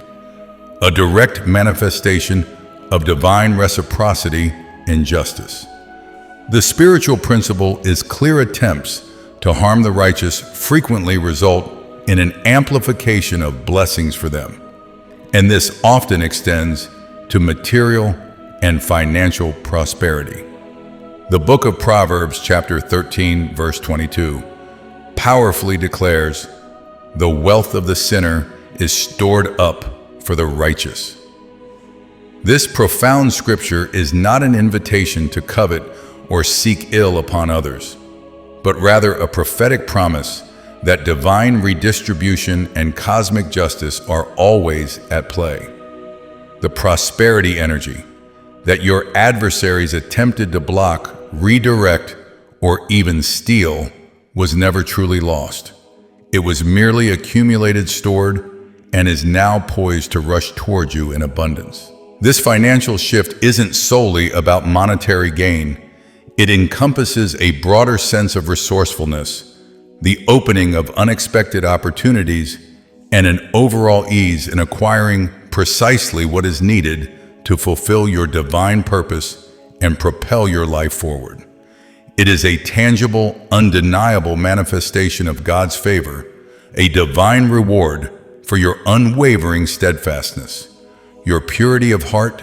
a direct manifestation of divine reciprocity and justice. The spiritual principle is clear attempts to harm the righteous frequently result in an amplification of blessings for them, and this often extends to material and financial prosperity. The book of Proverbs, chapter 13, verse 22, powerfully declares, "The wealth of the sinner is stored up for the righteous." This profound scripture is not an invitation to covet or seek ill upon others, but rather a prophetic promise that divine redistribution and cosmic justice are always at play. The prosperity energy that your adversaries attempted to block, redirect, or even steal was never truly lost. It was merely accumulated, stored, and is now poised to rush toward you in abundance. This financial shift isn't solely about monetary gain. It encompasses a broader sense of resourcefulness, the opening of unexpected opportunities, and an overall ease in acquiring precisely what is needed to fulfill your divine purpose and propel your life forward. It is a tangible, undeniable manifestation of God's favor, a divine reward for your unwavering steadfastness, your purity of heart,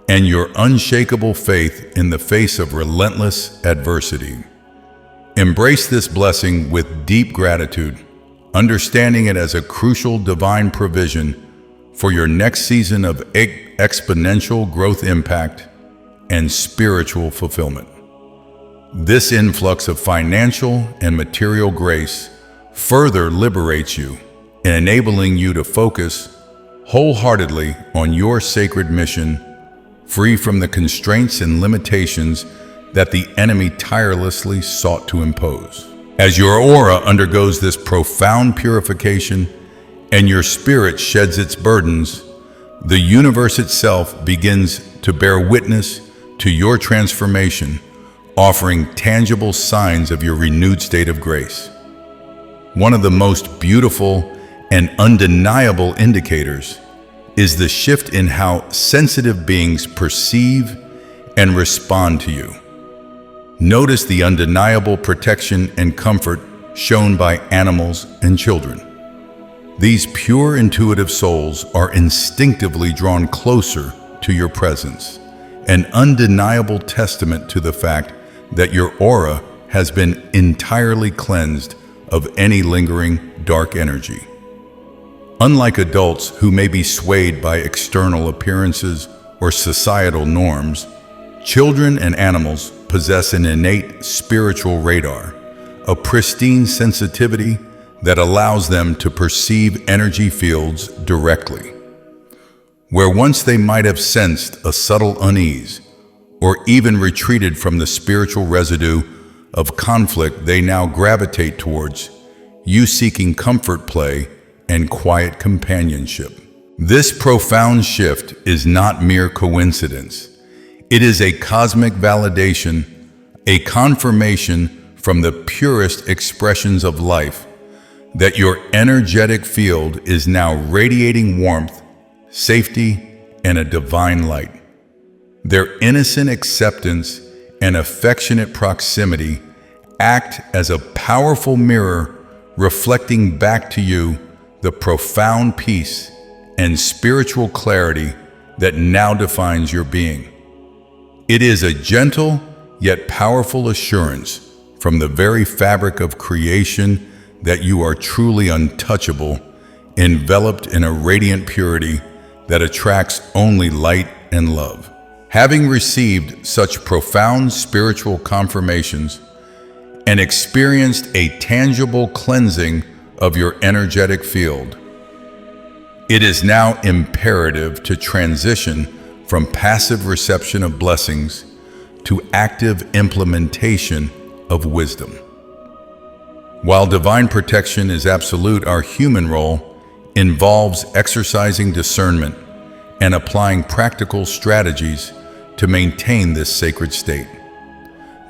and your unshakable faith in the face of relentless adversity. Embrace this blessing with deep gratitude, understanding it as a crucial divine provision for your next season of exponential growth, impact, and spiritual fulfillment. This influx of financial and material grace further liberates you, enabling you to focus wholeheartedly on your sacred mission, free from the constraints and limitations that the enemy tirelessly sought to impose. As your aura undergoes this profound purification and your spirit sheds its burdens, the universe itself begins to bear witness to your transformation, offering tangible signs of your renewed state of grace. One of the most beautiful and undeniable indicators is the shift in how sensitive beings perceive and respond to you. Notice the undeniable protection and comfort shown by animals and children. These pure, intuitive souls are instinctively drawn closer to your presence, an undeniable testament to the fact that your aura has been entirely cleansed of any lingering dark energy. Unlike adults who may be swayed by external appearances or societal norms, children and animals possess an innate spiritual radar, a pristine sensitivity that allows them to perceive energy fields directly. where once they might have sensed a subtle unease or even retreated from the spiritual residue of conflict, they now gravitate towards you, seeking comfort play and quiet companionship. This profound shift is not mere coincidence. It is a cosmic validation, a confirmation from the purest expressions of life that your energetic field is now radiating warmth, safety, and a divine light. Their innocent acceptance and affectionate proximity act as a powerful mirror, reflecting back to you the profound peace and spiritual clarity that now defines your being. It is a gentle yet powerful assurance from the very fabric of creation that you are truly untouchable, enveloped in a radiant purity that attracts only light and love. Having received such profound spiritual confirmations and experienced a tangible cleansing of your energetic field, it is now imperative to transition from passive reception of blessings to active implementation of wisdom. While divine protection is absolute, our human role involves exercising discernment and applying practical strategies to maintain this sacred state.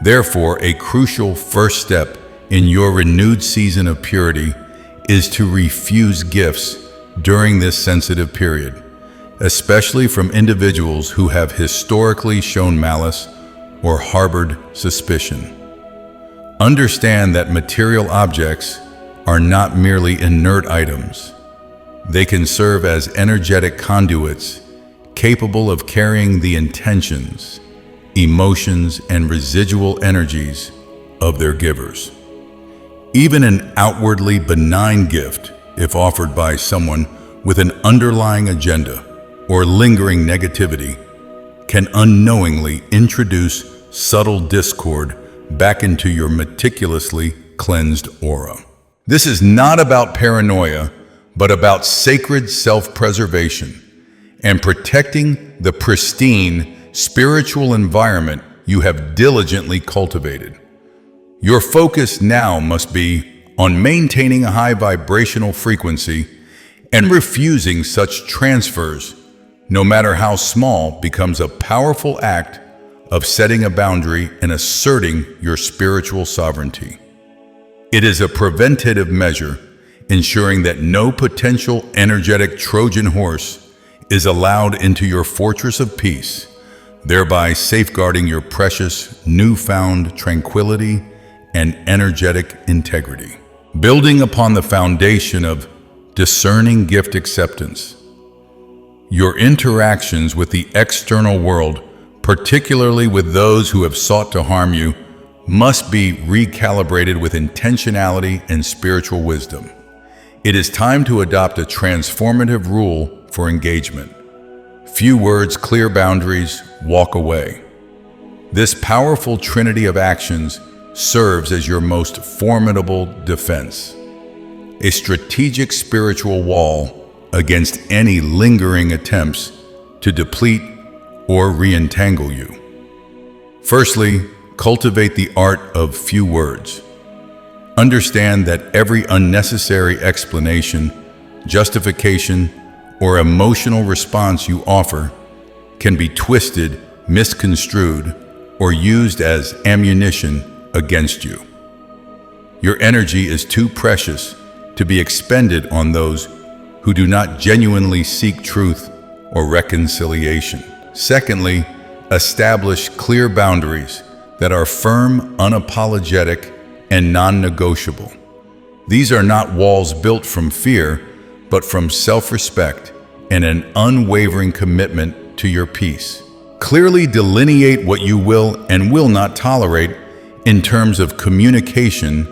Therefore, a crucial first step in your renewed season of purity is to refuse gifts during this sensitive period, especially from individuals who have historically shown malice or harbored suspicion. Understand that material objects are not merely inert items. They can serve as energetic conduits capable of carrying the intentions, emotions, and residual energies of their givers. Even an outwardly benign gift, if offered by someone with an underlying agenda or lingering negativity, can unknowingly introduce subtle discord back into your meticulously cleansed aura. This is not about paranoia, but about sacred self-preservation and protecting the pristine spiritual environment you have diligently cultivated. Your focus now must be on maintaining a high vibrational frequency and refusing such transfers, no matter how small, becomes a powerful act of setting a boundary and asserting your spiritual sovereignty. It is a preventative measure, ensuring that no potential energetic Trojan horse is allowed into your fortress of peace, thereby safeguarding your precious newfound tranquility and energetic integrity. Building upon the foundation of discerning gift acceptance, your interactions with the external world, particularly with those who have sought to harm you, must be recalibrated with intentionality and spiritual wisdom. It is time to adopt a transformative rule for engagement. Few words, clear boundaries, walk away. This powerful trinity of actions serves as your most formidable defense, a strategic spiritual wall against any lingering attempts to deplete or re-entangle you. Firstly, cultivate the art of few words. Understand that every unnecessary explanation, justification, or emotional response you offer can be twisted, misconstrued, or used as ammunition against you. Your energy is too precious to be expended on those who do not genuinely seek truth or reconciliation. Secondly, establish clear boundaries that are firm, unapologetic, and non-negotiable. These are not walls built from fear, but from self-respect and an unwavering commitment to your peace. Clearly delineate what you will and will not tolerate in terms of communication,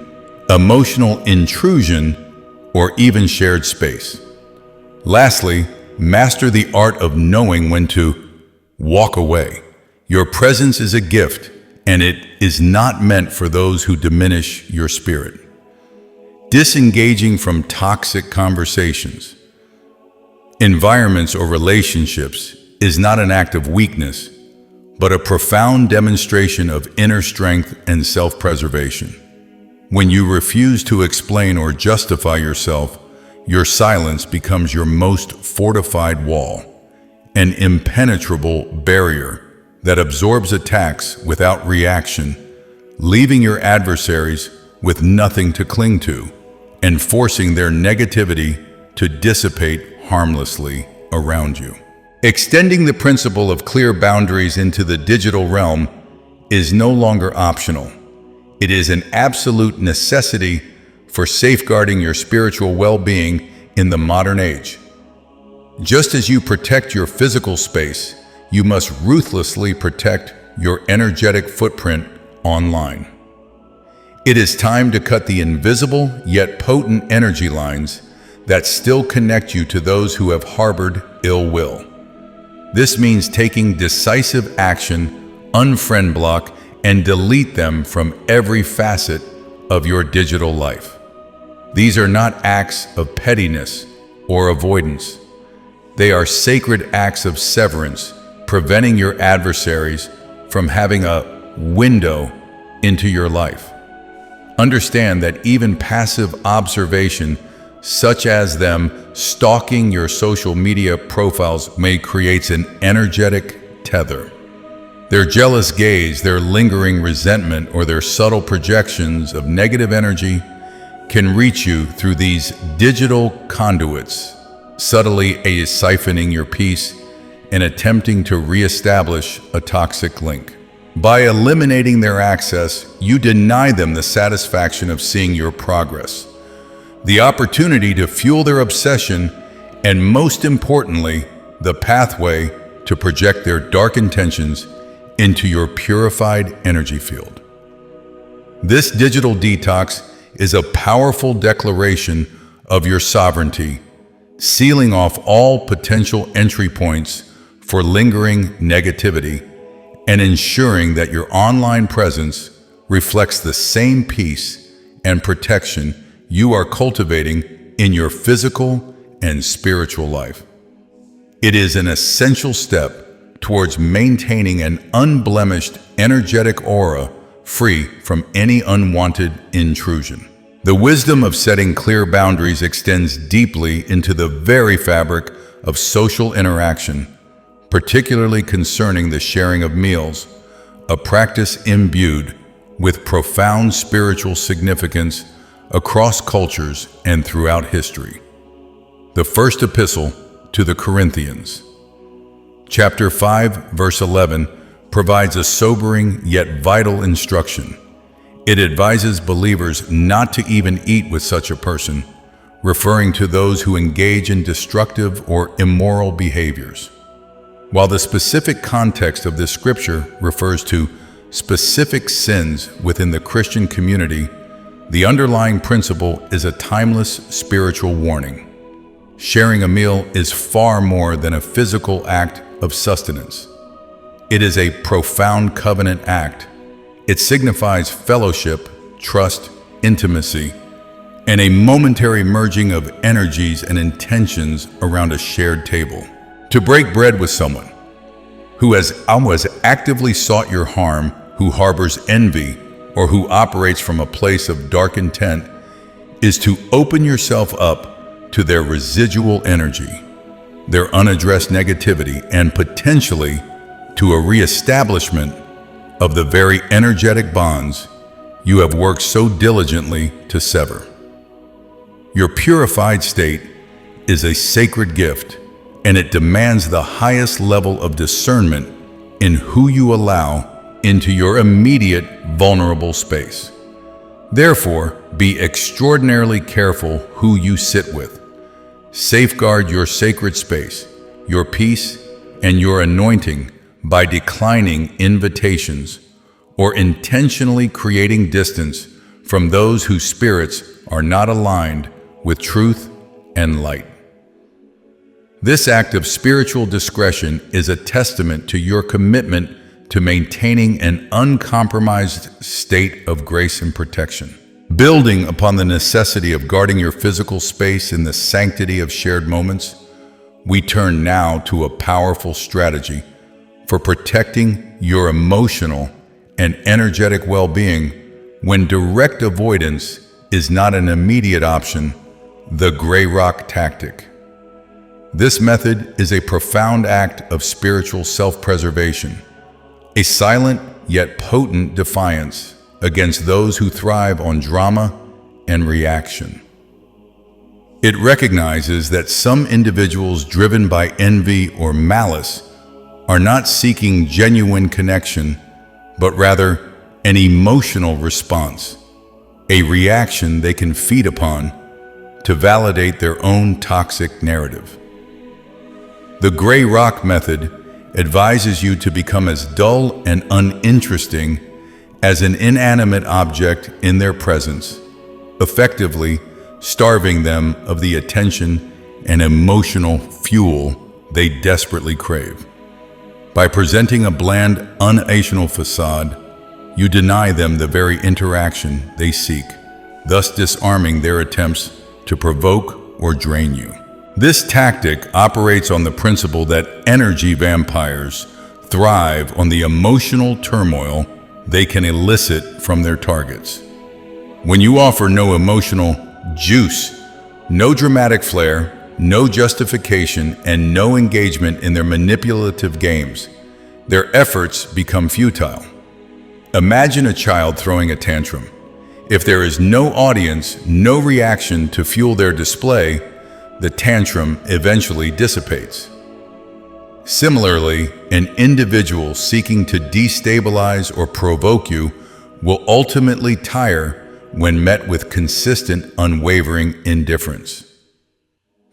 emotional intrusion, or even shared space. Lastly, master the art of knowing when to walk away. Your presence is a gift, and it is not meant for those who diminish your spirit. Disengaging from toxic conversations, environments, or relationships is not an act of weakness, but a profound demonstration of inner strength and self-preservation. When you refuse to explain or justify yourself, your silence becomes your most fortified wall, an impenetrable barrier that absorbs attacks without reaction, leaving your adversaries with nothing to cling to and forcing their negativity to dissipate harmlessly around you. Extending the principle of clear boundaries into the digital realm is no longer optional. It is an absolute necessity for safeguarding your spiritual well-being in the modern age. Just as you protect your physical space, you must ruthlessly protect your energetic footprint online. It is time to cut the invisible yet potent energy lines that still connect you to those who have harbored ill will. This means taking decisive action, unfriend block, and delete them from every facet of your digital life. These are not acts of pettiness or avoidance. They are sacred acts of severance, preventing your adversaries from having a window into your life. Understand that even passive observation, such as them stalking your social media profiles, may create an energetic tether. Their jealous gaze, their lingering resentment, or their subtle projections of negative energy can reach you through these digital conduits, subtly siphoning your peace and attempting to reestablish a toxic link. By eliminating their access, you deny them the satisfaction of seeing your progress, the opportunity to fuel their obsession, and most importantly, the pathway to project their dark intentions into your purified energy field. This digital detox is a powerful declaration of your sovereignty, sealing off all potential entry points for lingering negativity and ensuring that your online presence reflects the same peace and protection you are cultivating in your physical and spiritual life. It is an essential step towards maintaining an unblemished energetic aura free from any unwanted intrusion. The wisdom of setting clear boundaries extends deeply into the very fabric of social interaction, particularly concerning the sharing of meals, a practice imbued with profound spiritual significance across cultures and throughout history. The First Epistle to the Corinthians, chapter 5, verse 11, provides a sobering yet vital instruction. It advises believers not to even eat with such a person, referring to those who engage in destructive or immoral behaviors. While the specific context of this scripture refers to specific sins within the Christian community, the underlying principle is a timeless spiritual warning. Sharing a meal is far more than a physical act of sustenance. It is a profound covenant act. It signifies fellowship, trust, intimacy, and a momentary merging of energies and intentions around a shared table. To break bread with someone who has actively sought your harm, who harbors envy, or who operates from a place of dark intent, is to open yourself up to their residual energy, their unaddressed negativity, and potentially to a reestablishment of the very energetic bonds you have worked so diligently to sever. Your purified state is a sacred gift, and it demands the highest level of discernment in who you allow into your immediate vulnerable space. Therefore, be extraordinarily careful who you sit with. Safeguard your sacred space, your peace, and your anointing by declining invitations or intentionally creating distance from those whose spirits are not aligned with truth and light. This act of spiritual discretion is a testament to your commitment to maintaining an uncompromised state of grace and protection. Building upon the necessity of guarding your physical space in the sanctity of shared moments, We turn now to a powerful strategy for protecting your emotional and energetic well-being when direct avoidance is not an immediate option, the gray rock tactic. This method is a profound act of spiritual self-preservation, a silent yet potent defiance against those who thrive on drama and reaction. It recognizes that some individuals driven by envy or malice are not seeking genuine connection, but rather an emotional response, a reaction they can feed upon to validate their own toxic narrative. The gray rock method advises you to become as dull and uninteresting as an inanimate object in their presence, effectively starving them of the attention and emotional fuel they desperately crave. By presenting a bland, unemotional facade, you deny them the very interaction they seek, thus disarming their attempts to provoke or drain you. This tactic operates on the principle that energy vampires thrive on the emotional turmoil they can elicit from their targets. When you offer no emotional juice, no dramatic flair, no justification, and no engagement in their manipulative games, their efforts become futile. Imagine a child throwing a tantrum. If there is no audience, no reaction to fuel their display, the tantrum eventually dissipates. Similarly, an individual seeking to destabilize or provoke you will ultimately tire when met with consistent, unwavering indifference.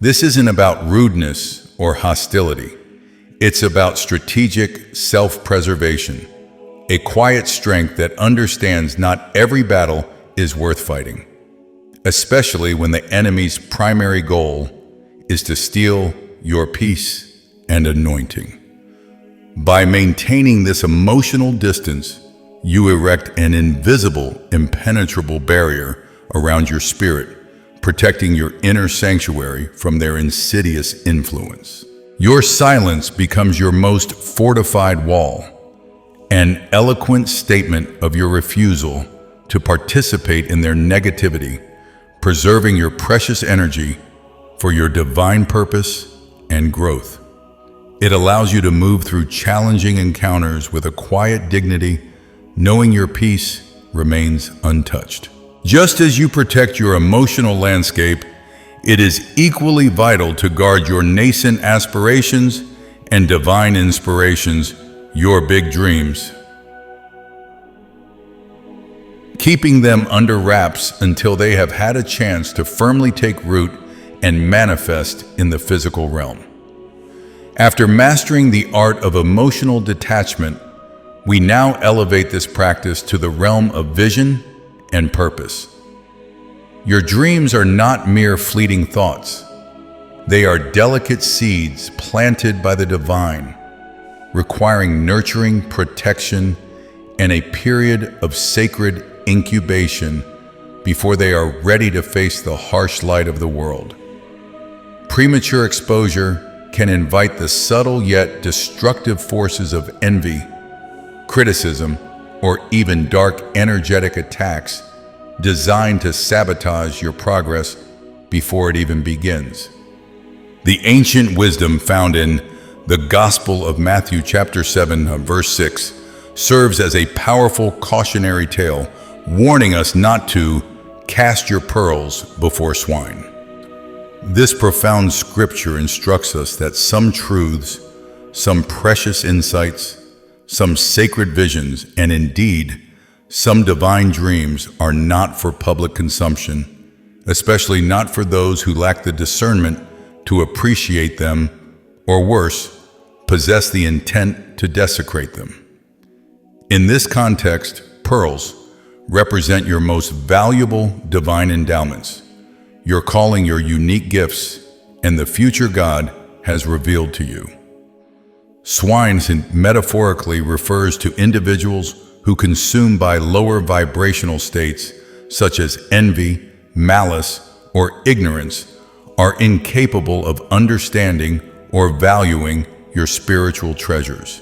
This isn't about rudeness or hostility. It's about strategic self-preservation, a quiet strength that understands not every battle is worth fighting, especially when the enemy's primary goal is to steal your peace and anointing. By maintaining this emotional distance, you erect an invisible, impenetrable barrier around your spirit, protecting your inner sanctuary from their insidious influence. Your silence becomes your most fortified wall, an eloquent statement of your refusal to participate in their negativity, preserving your precious energy for your divine purpose and growth. It allows you to move through challenging encounters with a quiet dignity, knowing your peace remains untouched. Just as you protect your emotional landscape, it is equally vital to guard your nascent aspirations and divine inspirations, your big dreams, keeping them under wraps until they have had a chance to firmly take root and manifest in the physical realm. After mastering the art of emotional detachment, we now elevate this practice to the realm of vision and purpose. Your dreams are not mere fleeting thoughts. They are delicate seeds planted by the divine, requiring nurturing, protection, and a period of sacred incubation before they are ready to face the harsh light of the world. Premature exposure can invite the subtle yet destructive forces of envy, criticism, or even dark energetic attacks designed to sabotage your progress before it even begins. The ancient wisdom found in the Gospel of Matthew chapter 7, verse 6, serves as a powerful cautionary tale, warning us not to cast your pearls before swine. This profound scripture instructs us that some truths, some precious insights, some sacred visions, and indeed, some divine dreams are not for public consumption, especially not for those who lack the discernment to appreciate them, or worse, possess the intent to desecrate them. In this context, pearls represent your most valuable divine endowments, your calling, your unique gifts, and the future God has revealed to you. Swine metaphorically refers to individuals who, consumed by lower vibrational states such as envy, malice, or ignorance, are incapable of understanding or valuing your spiritual treasures.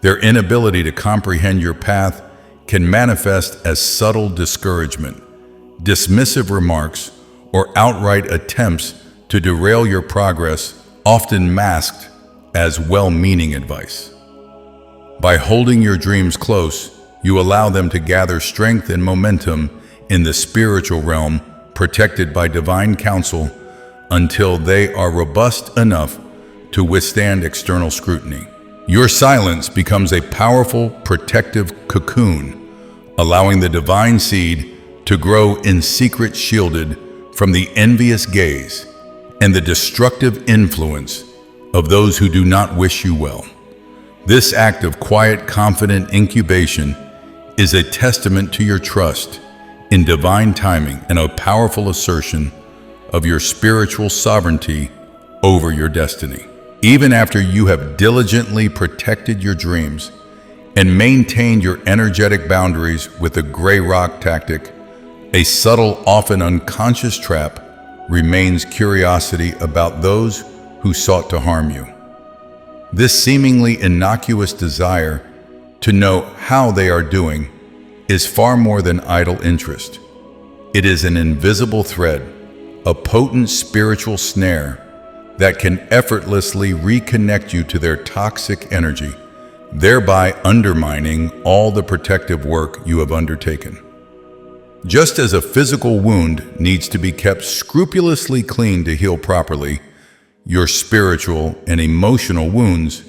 Their inability to comprehend your path can manifest as subtle discouragement, dismissive remarks, or outright attempts to derail your progress, often masked as well-meaning advice. By holding your dreams close, you allow them to gather strength and momentum in the spiritual realm, protected by divine counsel, until they are robust enough to withstand external scrutiny. Your silence becomes a powerful protective cocoon, allowing the divine seed to grow in secret, shielded from the envious gaze and the destructive influence of those who do not wish you well. This act of quiet, confident incubation is a testament to your trust in divine timing and a powerful assertion of your spiritual sovereignty over your destiny. Even after you have diligently protected your dreams and maintained your energetic boundaries with the gray rock tactic, a subtle, often unconscious trap remains: curiosity about those who sought to harm you. This seemingly innocuous desire to know how they are doing is far more than idle interest. It is an invisible thread, a potent spiritual snare that can effortlessly reconnect you to their toxic energy, thereby undermining all the protective work you have undertaken. Just as a physical wound needs to be kept scrupulously clean to heal properly, your spiritual and emotional wounds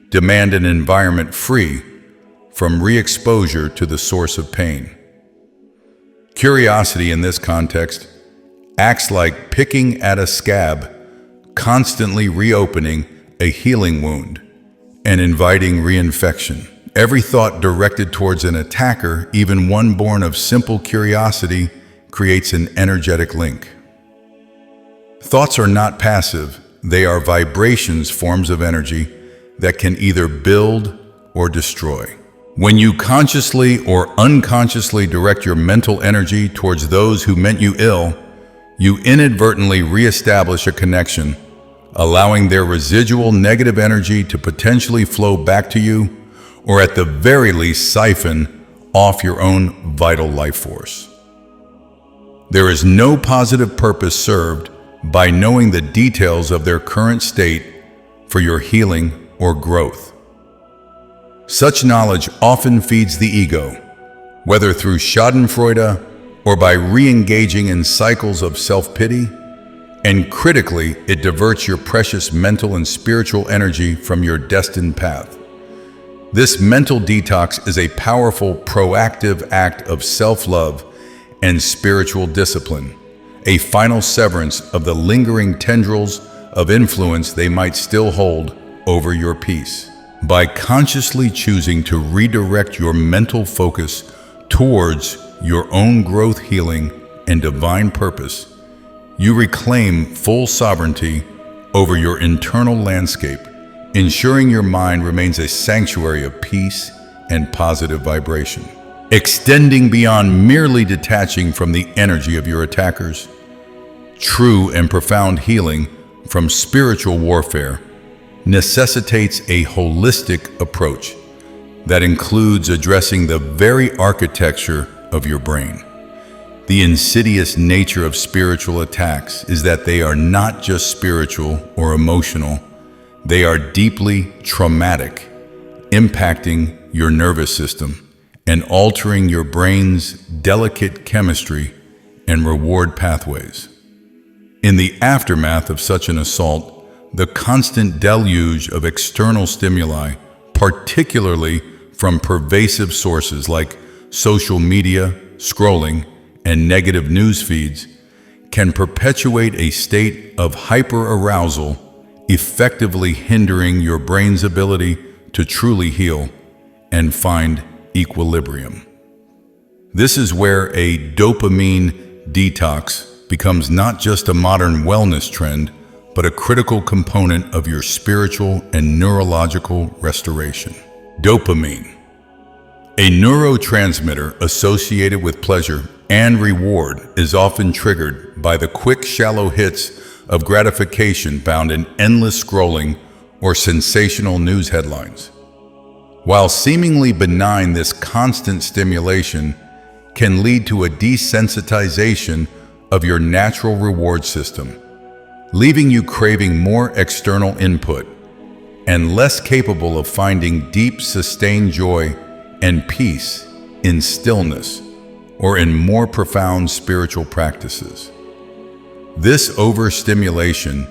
demand an environment free from re-exposure to the source of pain. Curiosity in this context acts like picking at a scab, constantly reopening a healing wound and inviting reinfection. Every thought directed towards an attacker, even one born of simple curiosity, creates an energetic link. Thoughts are not passive. They are vibrations, forms of energy that can either build or destroy. When you consciously or unconsciously direct your mental energy towards those who meant you ill, you inadvertently reestablish a connection, allowing their residual negative energy to potentially flow back to you, or at the very least siphon off your own vital life force. There is no positive purpose served by knowing the details of their current state for your healing or growth. Such knowledge often feeds the ego, whether through schadenfreude or by re-engaging in cycles of self-pity, and critically, it diverts your precious mental and spiritual energy from your destined path. This mental detox is a powerful, proactive act of self-love and spiritual discipline, a final severance of the lingering tendrils of influence they might still hold over your peace. By consciously choosing to redirect your mental focus towards your own growth, healing, and divine purpose, you reclaim full sovereignty over your internal landscape, ensuring your mind remains a sanctuary of peace and positive vibration. Extending beyond merely detaching from the energy of your attackers, true and profound healing from spiritual warfare necessitates a holistic approach that includes addressing the very architecture of your brain. The insidious nature of spiritual attacks is that they are not just spiritual or emotional, they are deeply traumatic, impacting your nervous system and altering your brain's delicate chemistry and reward pathways. In the aftermath of such an assault, the constant deluge of external stimuli, particularly from pervasive sources like social media, scrolling, and negative news feeds, can perpetuate a state of hyperarousal, effectively hindering your brain's ability to truly heal and find equilibrium. This is where a dopamine detox becomes not just a modern wellness trend, but a critical component of your spiritual and neurological restoration. Dopamine, a neurotransmitter associated with pleasure and reward, is often triggered by the quick, shallow hits of gratification found in endless scrolling or sensational news headlines. While seemingly benign, this constant stimulation can lead to a desensitization of your natural reward system, leaving you craving more external input and less capable of finding deep, sustained joy and peace in stillness or in more profound spiritual practices. This overstimulation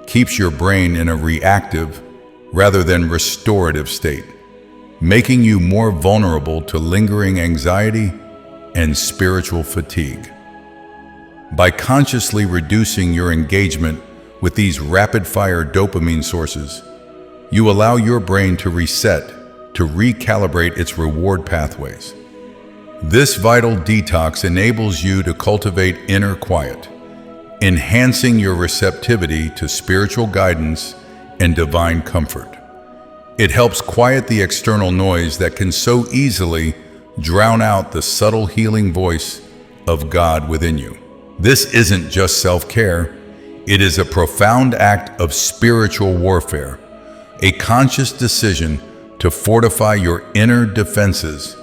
keeps your brain in a reactive rather than restorative state, making you more vulnerable to lingering anxiety and spiritual fatigue. By consciously reducing your engagement with these rapid-fire dopamine sources, you allow your brain to reset, to recalibrate its reward pathways. This vital detox enables you to cultivate inner quiet, enhancing your receptivity to spiritual guidance and divine comfort. It helps quiet the external noise that can so easily drown out the subtle healing voice of God within you. This isn't just self-care, it is a profound act of spiritual warfare, a conscious decision to fortify your inner defenses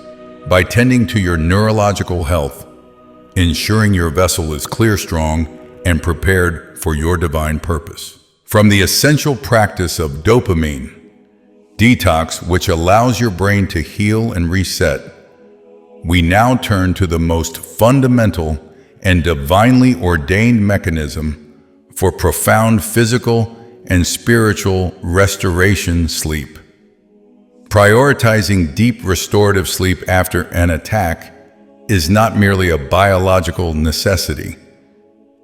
by tending to your neurological health, ensuring your vessel is clear, strong, and prepared for your divine purpose. From the essential practice of dopamine detox, which allows your brain to heal and reset, we now turn to the most fundamental and divinely ordained mechanism for profound physical and spiritual restoration: sleep. Prioritizing deep restorative sleep after an attack is not merely a biological necessity.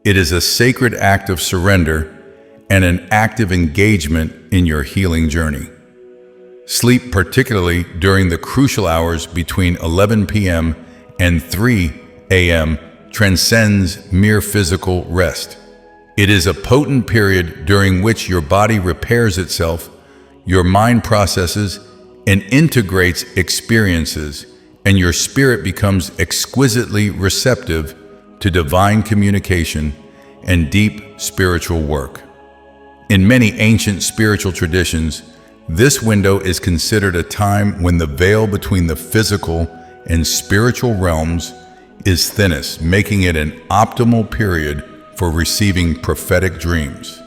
It is a sacred act of surrender and an active engagement in your healing journey. Sleep, particularly during the crucial hours between 11 p.m. and 3 a.m., transcends mere physical rest. It is a potent period during which your body repairs itself, your mind processes and integrates experiences, and your spirit becomes exquisitely receptive to divine communication and deep spiritual work. In many ancient spiritual traditions, this window is considered a time when the veil between the physical and spiritual realms is thinnest, making it an optimal period for receiving prophetic dreams,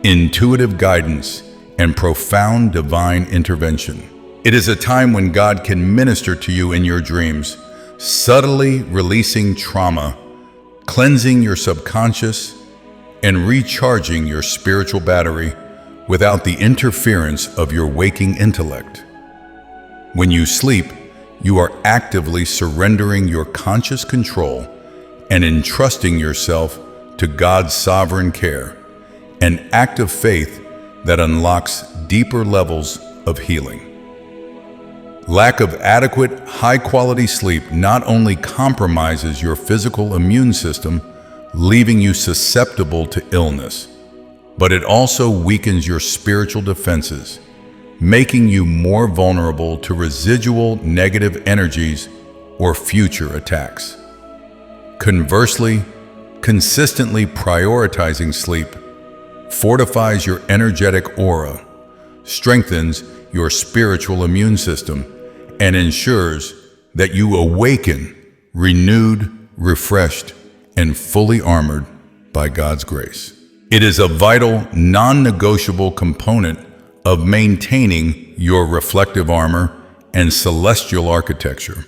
intuitive guidance, and profound divine intervention. It is a time when God can minister to you in your dreams, subtly releasing trauma, cleansing your subconscious, and recharging your spiritual battery without the interference of your waking intellect. When you sleep, you are actively surrendering your conscious control and entrusting yourself to God's sovereign care, an act of faith that unlocks deeper levels of healing. Lack of adequate, high-quality sleep not only compromises your physical immune system, leaving you susceptible to illness, but it also weakens your spiritual defenses, making you more vulnerable to residual negative energies or future attacks. Conversely, consistently prioritizing sleep fortifies your energetic aura, strengthens your spiritual immune system, and ensures that you awaken renewed, refreshed, and fully armored by God's grace. It is a vital, non-negotiable component of maintaining your reflective armor and celestial architecture,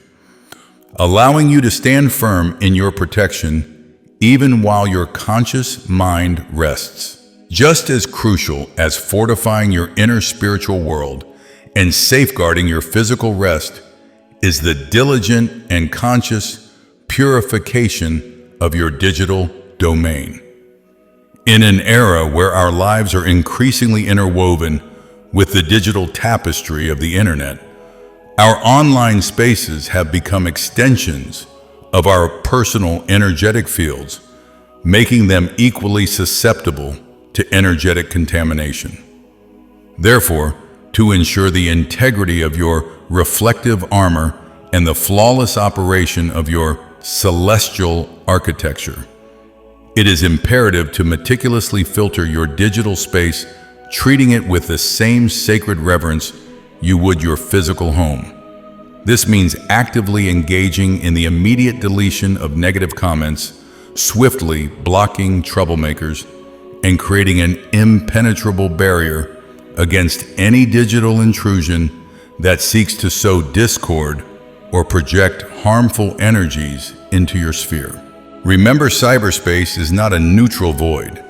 allowing you to stand firm in your protection even while your conscious mind rests. Just as crucial as fortifying your inner spiritual world and safeguarding your physical rest is the diligent and conscious purification of your digital domain. In an era where our lives are increasingly interwoven with the digital tapestry of the internet, our online spaces have become extensions of our personal energetic fields, making them equally susceptible to energetic contamination. Therefore, to ensure the integrity of your reflective armor and the flawless operation of your celestial architecture, It is imperative to meticulously filter your digital space, treating it with the same sacred reverence you would your physical home. This means actively engaging in the immediate deletion of negative comments, swiftly blocking troublemakers, and creating an impenetrable barrier against any digital intrusion that seeks to sow discord or project harmful energies into your sphere. Remember, cyberspace is not a neutral void.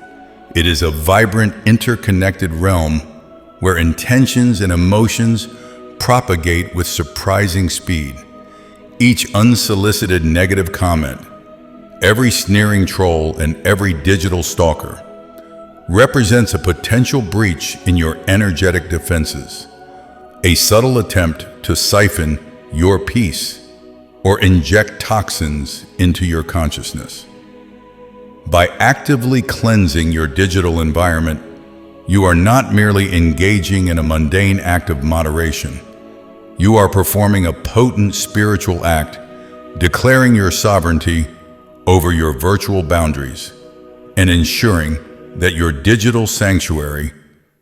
It is a vibrant, interconnected realm where intentions and emotions propagate with surprising speed. Each unsolicited negative comment, every sneering troll, and every digital stalker represents a potential breach in your energetic defenses, a subtle attempt to siphon your peace or inject toxins into your consciousness. By actively cleansing your digital environment, you are not merely engaging in a mundane act of moderation. You are performing a potent spiritual act, declaring your sovereignty over your virtual boundaries and ensuring that your digital sanctuary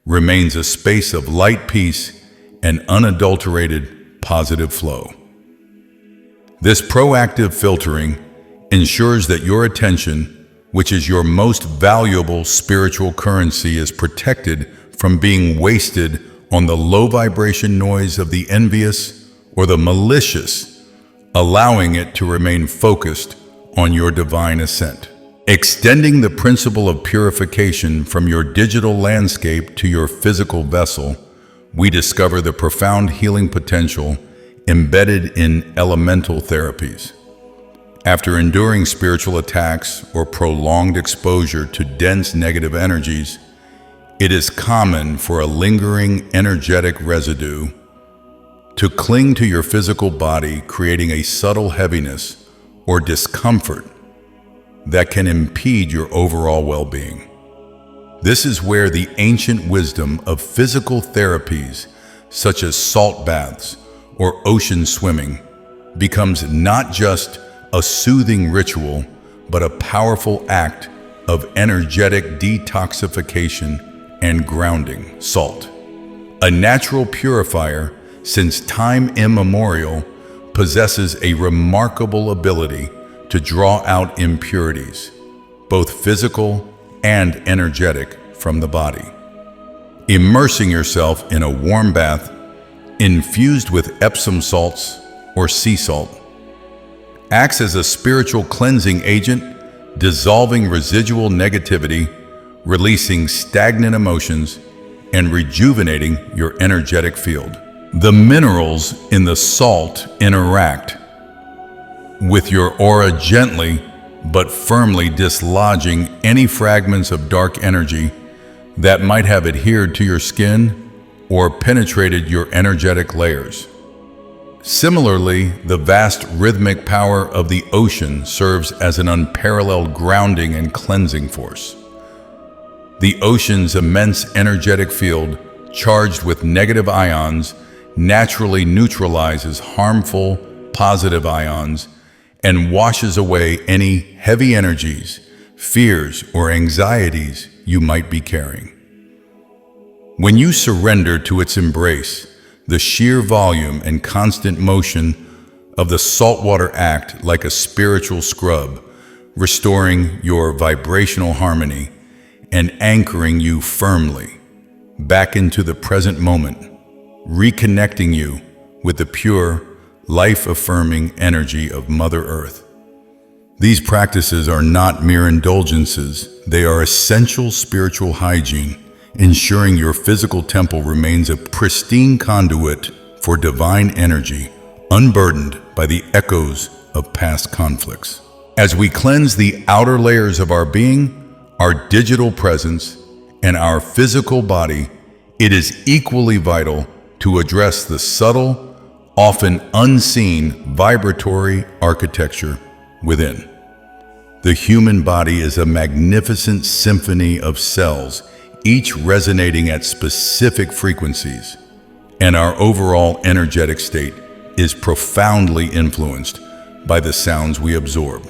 remains a space of light, peace, and unadulterated positive flow. This proactive filtering ensures that your attention, which is your most valuable spiritual currency, is protected from being wasted on the low vibration noise of the envious or the malicious, allowing it to remain focused on your divine ascent. Extending the principle of purification from your digital landscape to your physical vessel, we discover the profound healing potential embedded in elemental therapies. After enduring spiritual attacks or prolonged exposure to dense negative energies, it is common for a lingering energetic residue to cling to your physical body, creating a subtle heaviness or discomfort that can impede your overall well-being. This is where the ancient wisdom of physical therapies, such as salt baths or ocean swimming, becomes not just a soothing ritual, but a powerful act of energetic detoxification and grounding. Salt, a natural purifier since time immemorial, possesses a remarkable ability to draw out impurities, both physical and energetic, from the body. Immersing yourself in a warm bath infused with Epsom salts or sea salt acts as a spiritual cleansing agent, dissolving residual negativity, releasing stagnant emotions, and rejuvenating your energetic field. The minerals in the salt interact with your aura, gently but firmly dislodging any fragments of dark energy that might have adhered to your skin or penetrated your energetic layers. Similarly, the vast rhythmic power of the ocean serves as an unparalleled grounding and cleansing force. The ocean's immense energetic field, charged with negative ions, naturally neutralizes harmful positive ions and washes away any heavy energies, fears, or anxieties you might be carrying. When you surrender to its embrace, the sheer volume and constant motion of the saltwater act like a spiritual scrub, restoring your vibrational harmony and anchoring you firmly back into the present moment, reconnecting you with the pure, life-affirming energy of Mother Earth. These practices are not mere indulgences, they are essential spiritual hygiene, ensuring your physical temple remains a pristine conduit for divine energy, unburdened by the echoes of past conflicts. As we cleanse the outer layers of our being, our digital presence, and our physical body, it is equally vital to address the subtle, often unseen vibratory architecture within. The human body is a magnificent symphony of cells, each resonating at specific frequencies, and our overall energetic state is profoundly influenced by the sounds we absorb.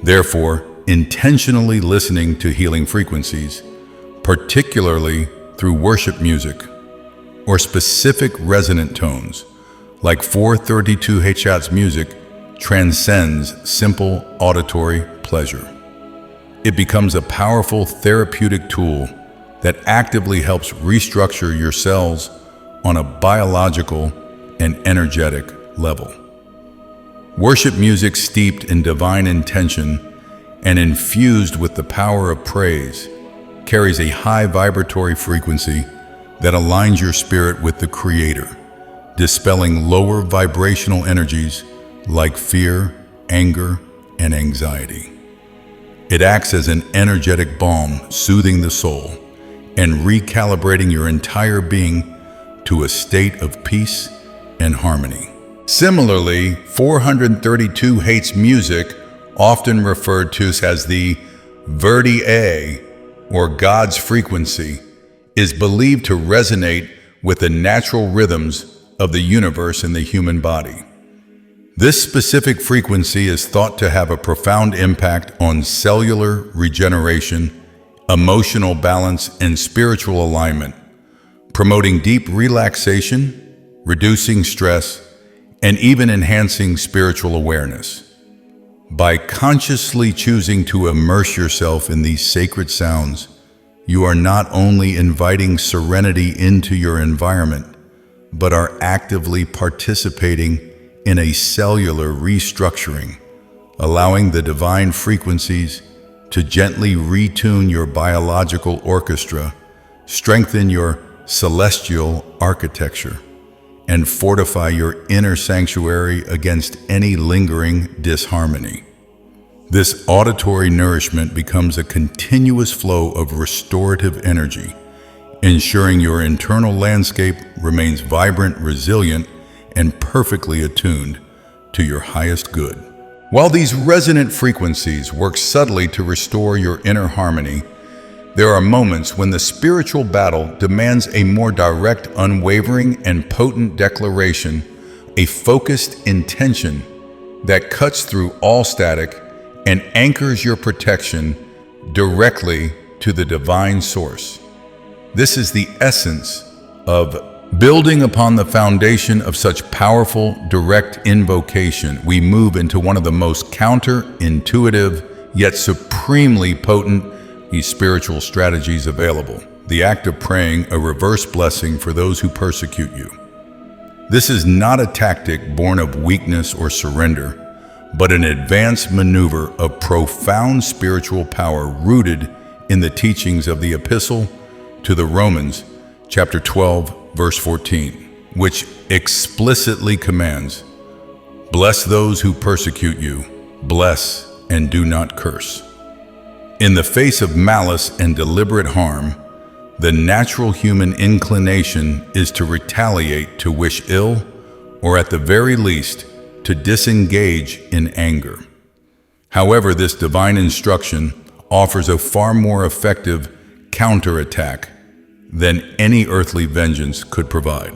Therefore, intentionally listening to healing frequencies, particularly through worship music or specific resonant tones, like 432 Hz music transcends simple auditory pleasure. It becomes a powerful therapeutic tool that actively helps restructure your cells on a biological and energetic level. Worship music steeped in divine intention and infused with the power of praise carries a high vibratory frequency that aligns your spirit with the Creator, dispelling lower vibrational energies like fear, anger, and anxiety. It acts as an energetic balm, soothing the soul and recalibrating your entire being to a state of peace and harmony. Similarly, 432 Hz music, often referred to as the Verdi A, or God's frequency, is believed to resonate with the natural rhythms of the universe and the human body. This specific frequency is thought to have a profound impact on cellular regeneration, emotional balance, and spiritual alignment, promoting deep relaxation, reducing stress, and even enhancing spiritual awareness. By consciously choosing to immerse yourself in these sacred sounds, you are not only inviting serenity into your environment, but are actively participating in a cellular restructuring, allowing the divine frequencies to gently retune your biological orchestra, strengthen your celestial architecture, and fortify your inner sanctuary against any lingering disharmony. This auditory nourishment becomes a continuous flow of restorative energy, ensuring your internal landscape remains vibrant, resilient, and perfectly attuned to your highest good. While these resonant frequencies work subtly to restore your inner harmony, there are moments when the spiritual battle demands a more direct, unwavering, and potent declaration, a focused intention that cuts through all static and anchors your protection directly to the divine source. This is the essence of building upon the foundation of such powerful, direct invocation. We move into one of the most counterintuitive, yet supremely potent spiritual strategies available: the act of praying a reverse blessing for those who persecute you. This is not a tactic born of weakness or surrender, but an advanced maneuver of profound spiritual power rooted in the teachings of the Epistle to the Romans, chapter 12, verse 14, which explicitly commands, "Bless those who persecute you, bless and do not curse." In the face of malice and deliberate harm, the natural human inclination is to retaliate, to wish ill, or at the very least, to disengage in anger. However, this divine instruction offers a far more effective counterattack than any earthly vengeance could provide.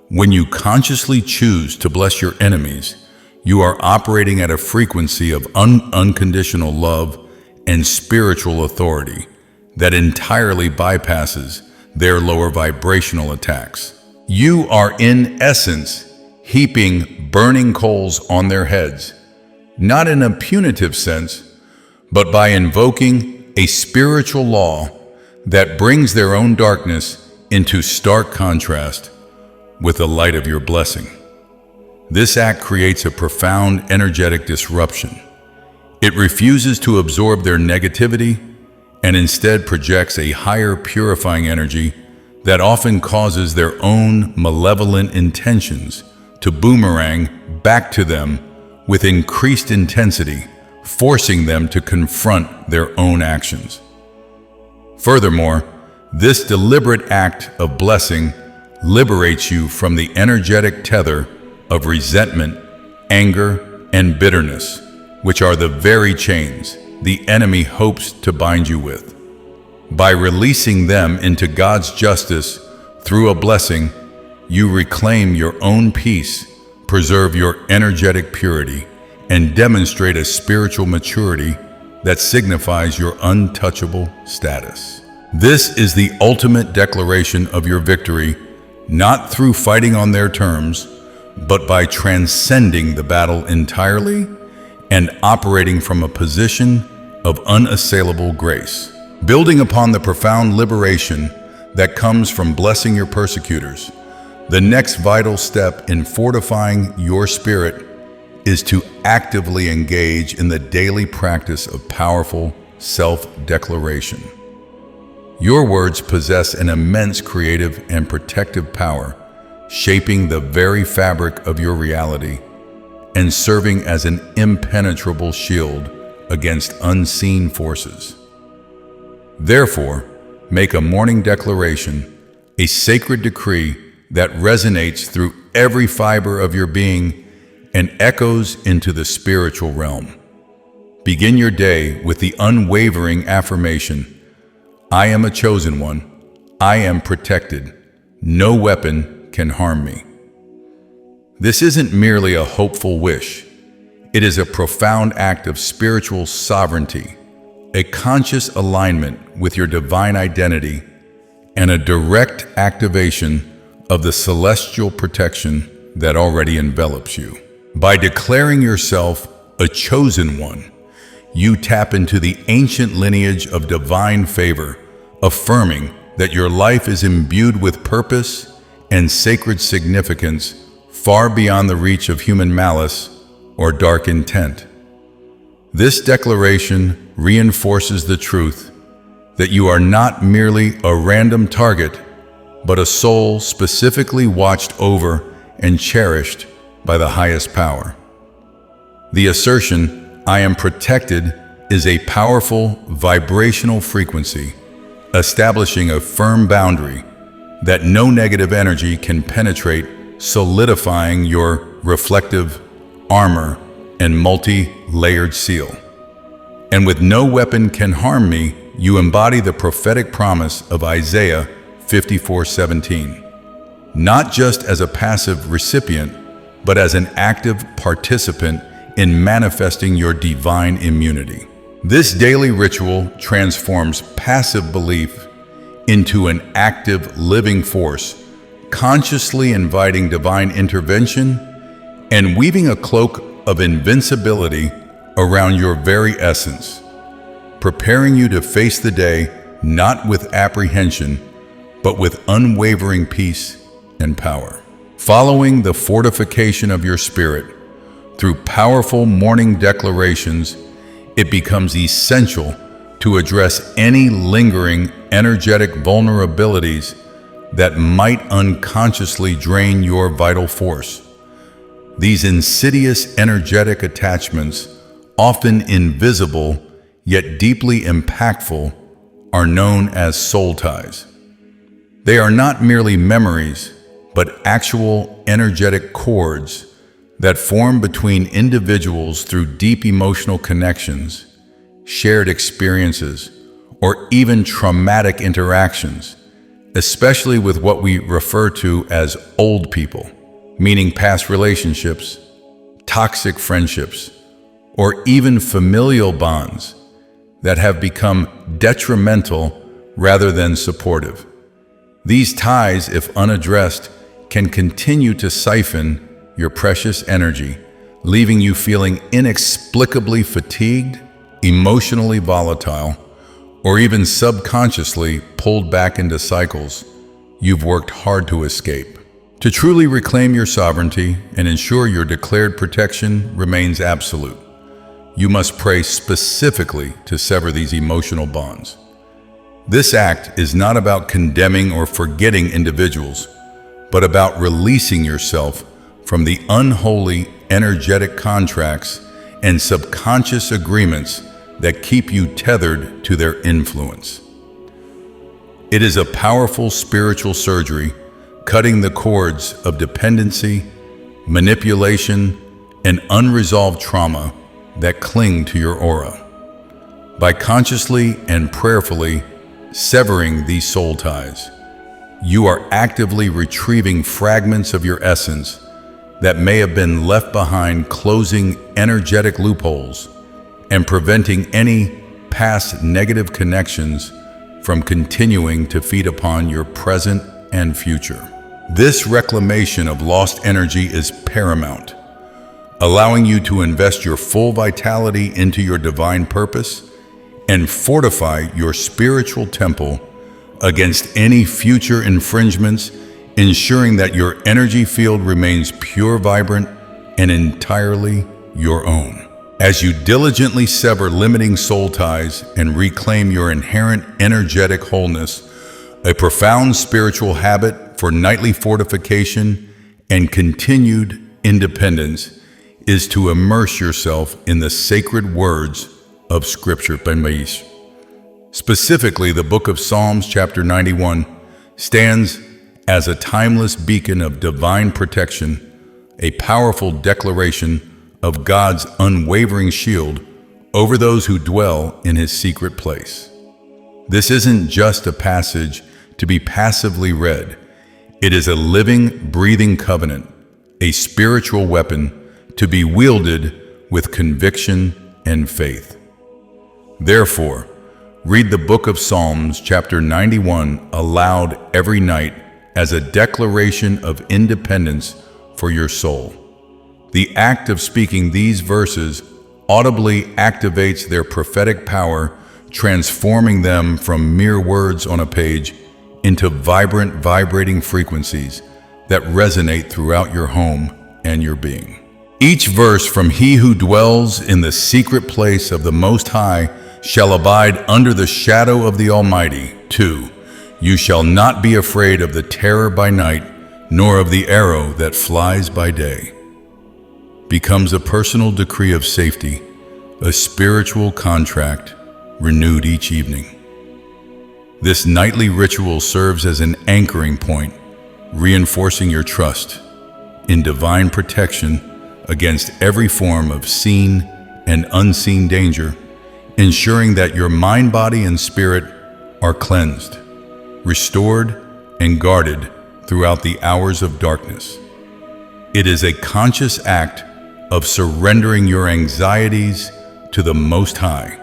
When you consciously choose to bless your enemies, you are operating at a frequency of unconditional love and spiritual authority that entirely bypasses their lower vibrational attacks. You are, in essence, heaping burning coals on their heads, not in a punitive sense, but by invoking a spiritual law that brings their own darkness into stark contrast with the light of your blessing. This act creates a profound energetic disruption. It refuses to absorb their negativity and instead projects a higher purifying energy that often causes their own malevolent intentions to boomerang back to them with increased intensity, forcing them to confront their own actions. Furthermore, this deliberate act of blessing liberates you from the energetic tether of resentment, anger, and bitterness, which are the very chains the enemy hopes to bind you with. By releasing them into God's justice through a blessing, you reclaim your own peace, preserve your energetic purity, and demonstrate a spiritual maturity that signifies your untouchable status. This is the ultimate declaration of your victory, not through fighting on their terms, but by transcending the battle entirely and operating from a position of unassailable grace. Building upon the profound liberation that comes from blessing your persecutors, the next vital step in fortifying your spirit is to actively engage in the daily practice of powerful self-declaration. Your words possess an immense creative and protective power, shaping the very fabric of your reality and serving as an impenetrable shield against unseen forces. Therefore, make a morning declaration, a sacred decree that resonates through every fiber of your being and echoes into the spiritual realm. Begin your day with the unwavering affirmation, I am a chosen one, I am protected, no weapon can harm me. This isn't merely a hopeful wish, it is a profound act of spiritual sovereignty, a conscious alignment with your divine identity, and a direct activation of the celestial protection that already envelops you. By declaring yourself a chosen one, you tap into the ancient lineage of divine favor, affirming that your life is imbued with purpose and sacred significance far beyond the reach of human malice or dark intent. This declaration reinforces the truth that you are not merely a random target, but a soul specifically watched over and cherished by the highest power. The assertion, I am protected, is a powerful vibrational frequency, establishing a firm boundary that no negative energy can penetrate, solidifying your reflective armor and multi-layered seal. And with no weapon can harm me, you embody the prophetic promise of Isaiah 54:17, not just as a passive recipient, but as an active participant in manifesting your divine immunity. This daily ritual transforms passive belief into an active living force, consciously inviting divine intervention and weaving a cloak of invincibility around your very essence, preparing you to face the day not with apprehension, but with unwavering peace and power. Following the fortification of your spirit through powerful morning declarations, it becomes essential to address any lingering energetic vulnerabilities that might unconsciously drain your vital force. These insidious energetic attachments, often invisible yet deeply impactful, are known as soul ties. They are not merely memories, but actual energetic cords that form between individuals through deep emotional connections, shared experiences, or even traumatic interactions, especially with what we refer to as old people, meaning past relationships, toxic friendships, or even familial bonds that have become detrimental rather than supportive. These ties, if unaddressed, can continue to siphon your precious energy, leaving you feeling inexplicably fatigued, emotionally volatile, or even subconsciously pulled back into cycles you've worked hard to escape. To truly reclaim your sovereignty and ensure your declared protection remains absolute, you must pray specifically to sever these emotional bonds. This act is not about condemning or forgetting individuals, but about releasing yourself from the unholy energetic contracts and subconscious agreements that keep you tethered to their influence. It is a powerful spiritual surgery, cutting the cords of dependency, manipulation, and unresolved trauma that cling to your aura. By consciously and prayerfully severing these soul ties, you are actively retrieving fragments of your essence that may have been left behind, closing energetic loopholes and preventing any past negative connections from continuing to feed upon your present and future. This reclamation of lost energy is paramount, allowing you to invest your full vitality into your divine purpose and fortify your spiritual temple against any future infringements, ensuring that your energy field remains pure, vibrant, and entirely your own. As you diligently sever limiting soul ties and reclaim your inherent energetic wholeness, a profound spiritual habit for nightly fortification and continued independence is to immerse yourself in the sacred words of Scripture. Specifically, the book of Psalms chapter 91 stands as a timeless beacon of divine protection, a powerful declaration of God's unwavering shield over those who dwell in his secret place. This isn't just a passage to be passively read. It is a living, breathing covenant, a spiritual weapon to be wielded with conviction and faith. Therefore, read the book of Psalms chapter 91 aloud every night as a declaration of independence for your soul. The act of speaking these verses audibly activates their prophetic power, transforming them from mere words on a page into vibrant, vibrating frequencies that resonate throughout your home and your being. Each verse from "He who dwells in the secret place of the Most High shall abide under the shadow of the Almighty" to "You shall not be afraid of the terror by night, nor of the arrow that flies by day," becomes a personal decree of safety, a spiritual contract renewed each evening. This nightly ritual serves as an anchoring point, reinforcing your trust in divine protection against every form of seen and unseen danger, ensuring that your mind, body, and spirit are cleansed, restored, and guarded throughout the hours of darkness. It is a conscious act of surrendering your anxieties to the Most High,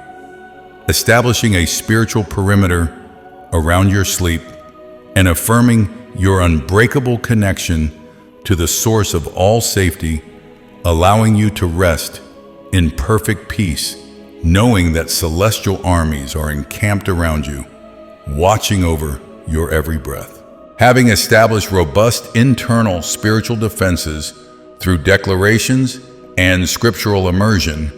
establishing a spiritual perimeter around your sleep, and affirming your unbreakable connection to the source of all safety, allowing you to rest in perfect peace, knowing that celestial armies are encamped around you, watching over your every breath. Having established robust internal spiritual defenses through declarations and scriptural immersion,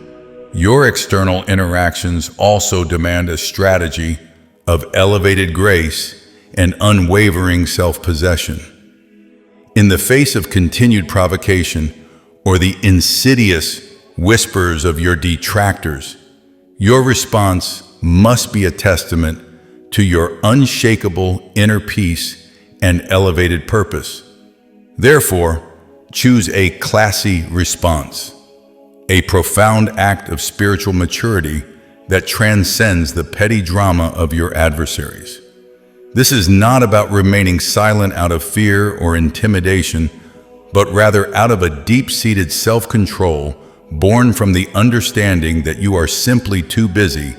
your external interactions also demand a strategy of elevated grace and unwavering self-possession. In the face of continued provocation or the insidious whispers of your detractors, your response must be a testament to your unshakable inner peace and elevated purpose. Therefore, choose a classy response, a profound act of spiritual maturity that transcends the petty drama of your adversaries. This is not about remaining silent out of fear or intimidation, but rather out of a deep-seated self-control born from the understanding that you are simply too busy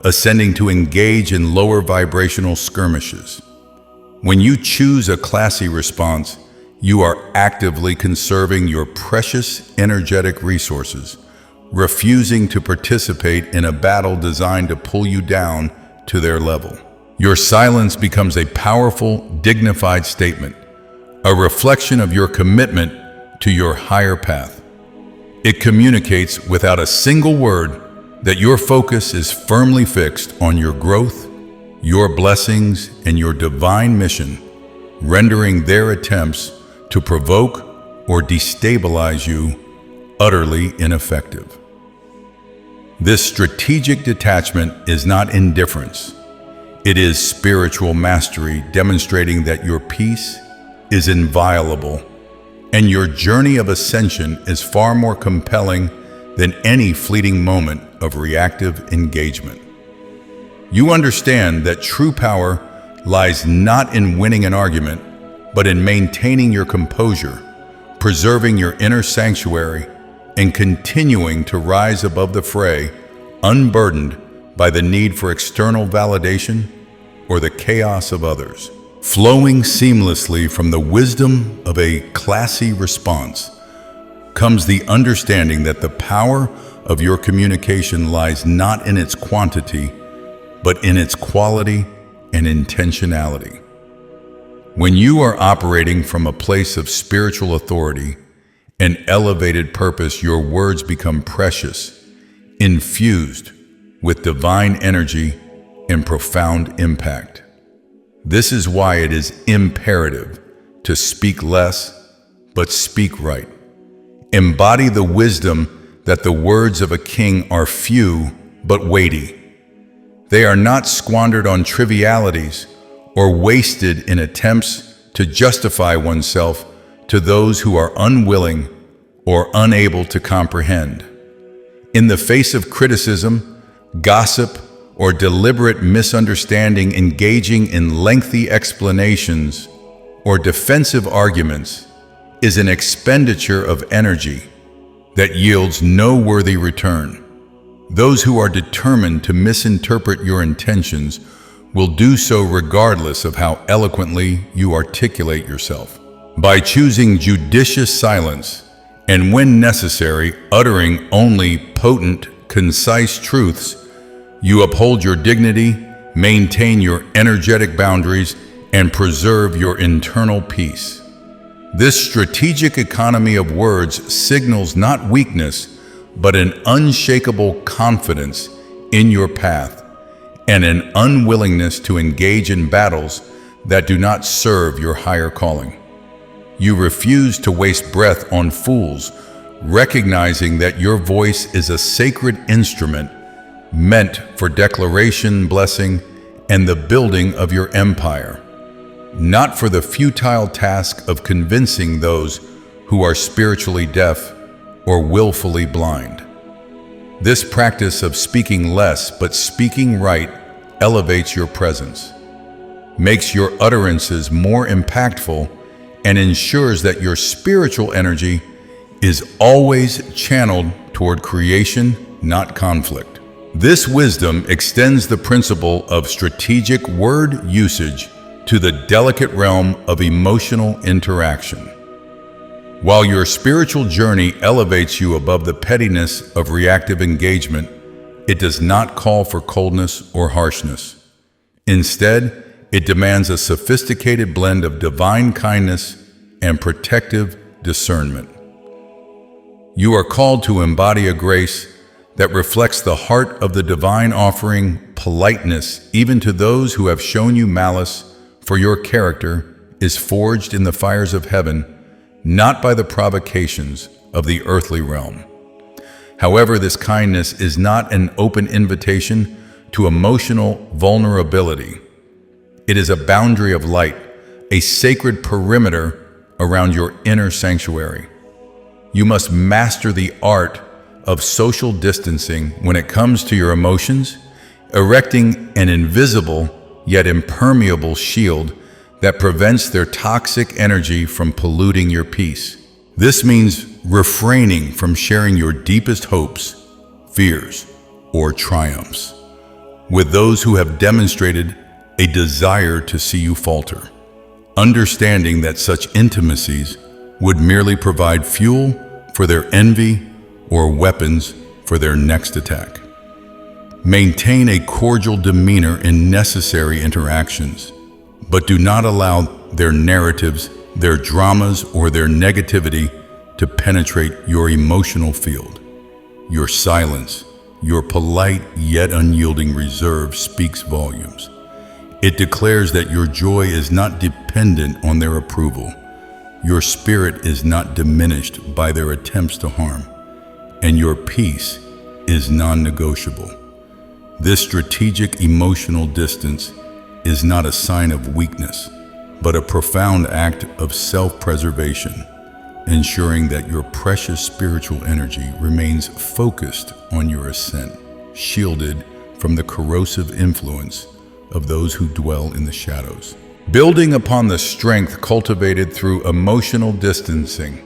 ascending to engage in lower vibrational skirmishes. When you choose a classy response, you are actively conserving your precious energetic resources, refusing to participate in a battle designed to pull you down to their level. Your silence becomes a powerful, dignified statement, a reflection of your commitment to your higher path. It communicates without a single word that your focus is firmly fixed on your growth, your blessings, and your divine mission, rendering their attempts to provoke or destabilize you utterly ineffective. This strategic detachment is not indifference. It is spiritual mastery, demonstrating that your peace is inviolable and your journey of ascension is far more compelling than any fleeting moment of reactive engagement. You understand that true power lies not in winning an argument, but in maintaining your composure, preserving your inner sanctuary, and continuing to rise above the fray, unburdened by the need for external validation or the chaos of others. Flowing seamlessly from the wisdom of a classy response comes the understanding that the power of your communication lies not in its quantity, but in its quality and intentionality. When you are operating from a place of spiritual authority and elevated purpose, your words become precious, infused with divine energy and profound impact. This is why it is imperative to speak less, but speak right. Embody the wisdom that the words of a king are few, but weighty. They are not squandered on trivialities or wasted in attempts to justify oneself to those who are unwilling or unable to comprehend. In the face of criticism, gossip, or deliberate misunderstanding, engaging in lengthy explanations or defensive arguments is an expenditure of energy that yields no worthy return. Those who are determined to misinterpret your intentions will do so regardless of how eloquently you articulate yourself. By choosing judicious silence and, when necessary, uttering only potent, concise truths, you uphold your dignity, maintain your energetic boundaries, and preserve your internal peace. This strategic economy of words signals not weakness, but an unshakable confidence in your path and an unwillingness to engage in battles that do not serve your higher calling. You refuse to waste breath on fools, recognizing that your voice is a sacred instrument meant for declaration, blessing, and the building of your empire, not for the futile task of convincing those who are spiritually deaf or willfully blind. This practice of speaking less but speaking right elevates your presence, makes your utterances more impactful, and ensures that your spiritual energy is always channeled toward creation, not conflict. This wisdom extends the principle of strategic word usage to the delicate realm of emotional interaction. While your spiritual journey elevates you above the pettiness of reactive engagement, it does not call for coldness or harshness. Instead, it demands a sophisticated blend of divine kindness and protective discernment. You are called to embody a grace that reflects the heart of the divine, offering politeness even to those who have shown you malice, for your character is forged in the fires of heaven, not by the provocations of the earthly realm. However, this kindness is not an open invitation to emotional vulnerability. It is a boundary of light, a sacred perimeter around your inner sanctuary. You must master the art of social distancing when it comes to your emotions, erecting an invisible yet impermeable shield that prevents their toxic energy from polluting your peace. This means refraining from sharing your deepest hopes, fears, or triumphs with those who have demonstrated a desire to see you falter, understanding that such intimacies would merely provide fuel for their envy or weapons for their next attack. Maintain a cordial demeanor in necessary interactions, but do not allow their narratives, their dramas, or their negativity to penetrate your emotional field. Your silence, your polite yet unyielding reserve speaks volumes. It declares that your joy is not dependent on their approval. Your spirit is not diminished by their attempts to harm, and your peace is non-negotiable. This strategic emotional distance is not a sign of weakness, but a profound act of self-preservation, ensuring that your precious spiritual energy remains focused on your ascent, shielded from the corrosive influence of those who dwell in the shadows. Building upon the strength cultivated through emotional distancing,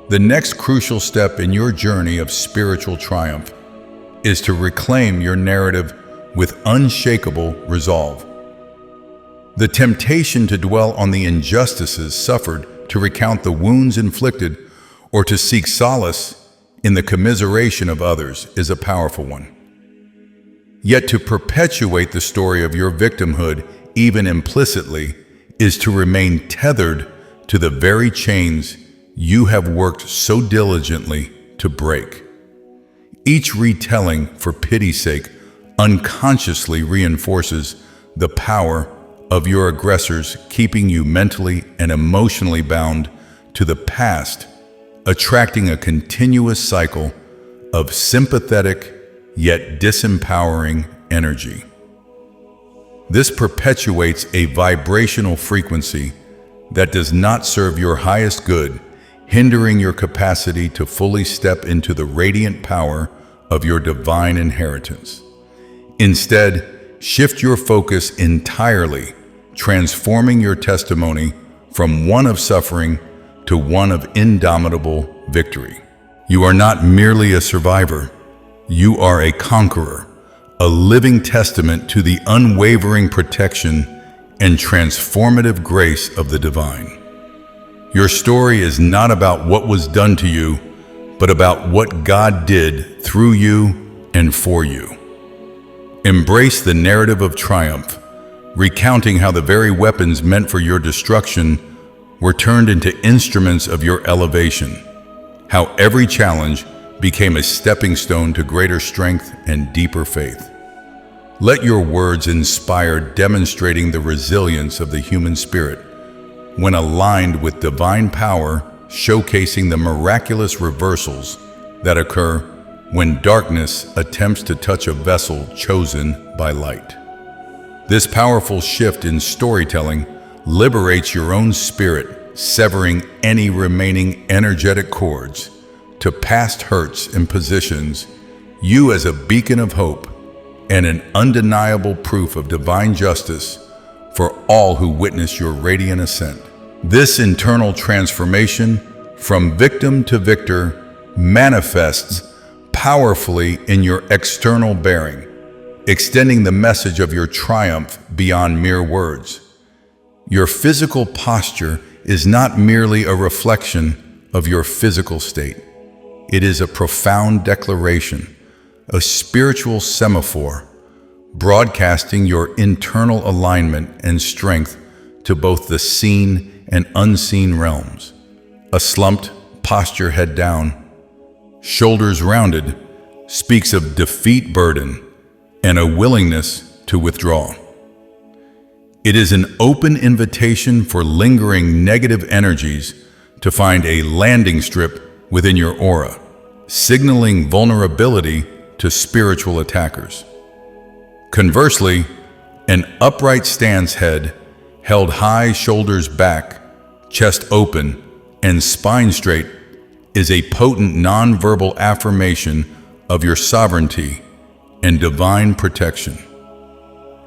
the next crucial step in your journey of spiritual triumph is to reclaim your narrative with unshakable resolve. The temptation to dwell on the injustices suffered, to recount the wounds inflicted, or to seek solace in the commiseration of others is a powerful one. Yet to perpetuate the story of your victimhood, even implicitly, is to remain tethered to the very chains you have worked so diligently to break. Each retelling, for pity's sake, unconsciously reinforces the power of your aggressors, keeping you mentally and emotionally bound to the past, attracting a continuous cycle of sympathetic yet disempowering energy. This perpetuates a vibrational frequency that does not serve your highest good, hindering your capacity to fully step into the radiant power of your divine inheritance. Instead, shift your focus entirely, transforming your testimony from one of suffering to one of indomitable victory. You are not merely a survivor. You are a conqueror, a living testament to the unwavering protection and transformative grace of the divine. Your story is not about what was done to you, but about what God did through you and for you. Embrace the narrative of triumph, recounting how the very weapons meant for your destruction were turned into instruments of your elevation, how every challenge became a stepping stone to greater strength and deeper faith. Let your words inspire, demonstrating the resilience of the human spirit when aligned with divine power, showcasing the miraculous reversals that occur when darkness attempts to touch a vessel chosen by light. This powerful shift in storytelling liberates your own spirit, severing any remaining energetic cords to past hurts and positions you as a beacon of hope and an undeniable proof of divine justice for all who witness your radiant ascent. This internal transformation from victim to victor manifests powerfully in your external bearing, extending the message of your triumph beyond mere words. Your physical posture is not merely a reflection of your physical state. It is a profound declaration, a spiritual semaphore, broadcasting your internal alignment and strength to both the seen and unseen realms. A slumped posture, head down, shoulders rounded, speaks of defeat burden and a willingness to withdraw. It is an open invitation for lingering negative energies to find a landing strip within your aura, signaling vulnerability to spiritual attackers. Conversely, an upright stance, head held high, shoulders back, chest open, and spine straight, is a potent nonverbal affirmation of your sovereignty and divine protection.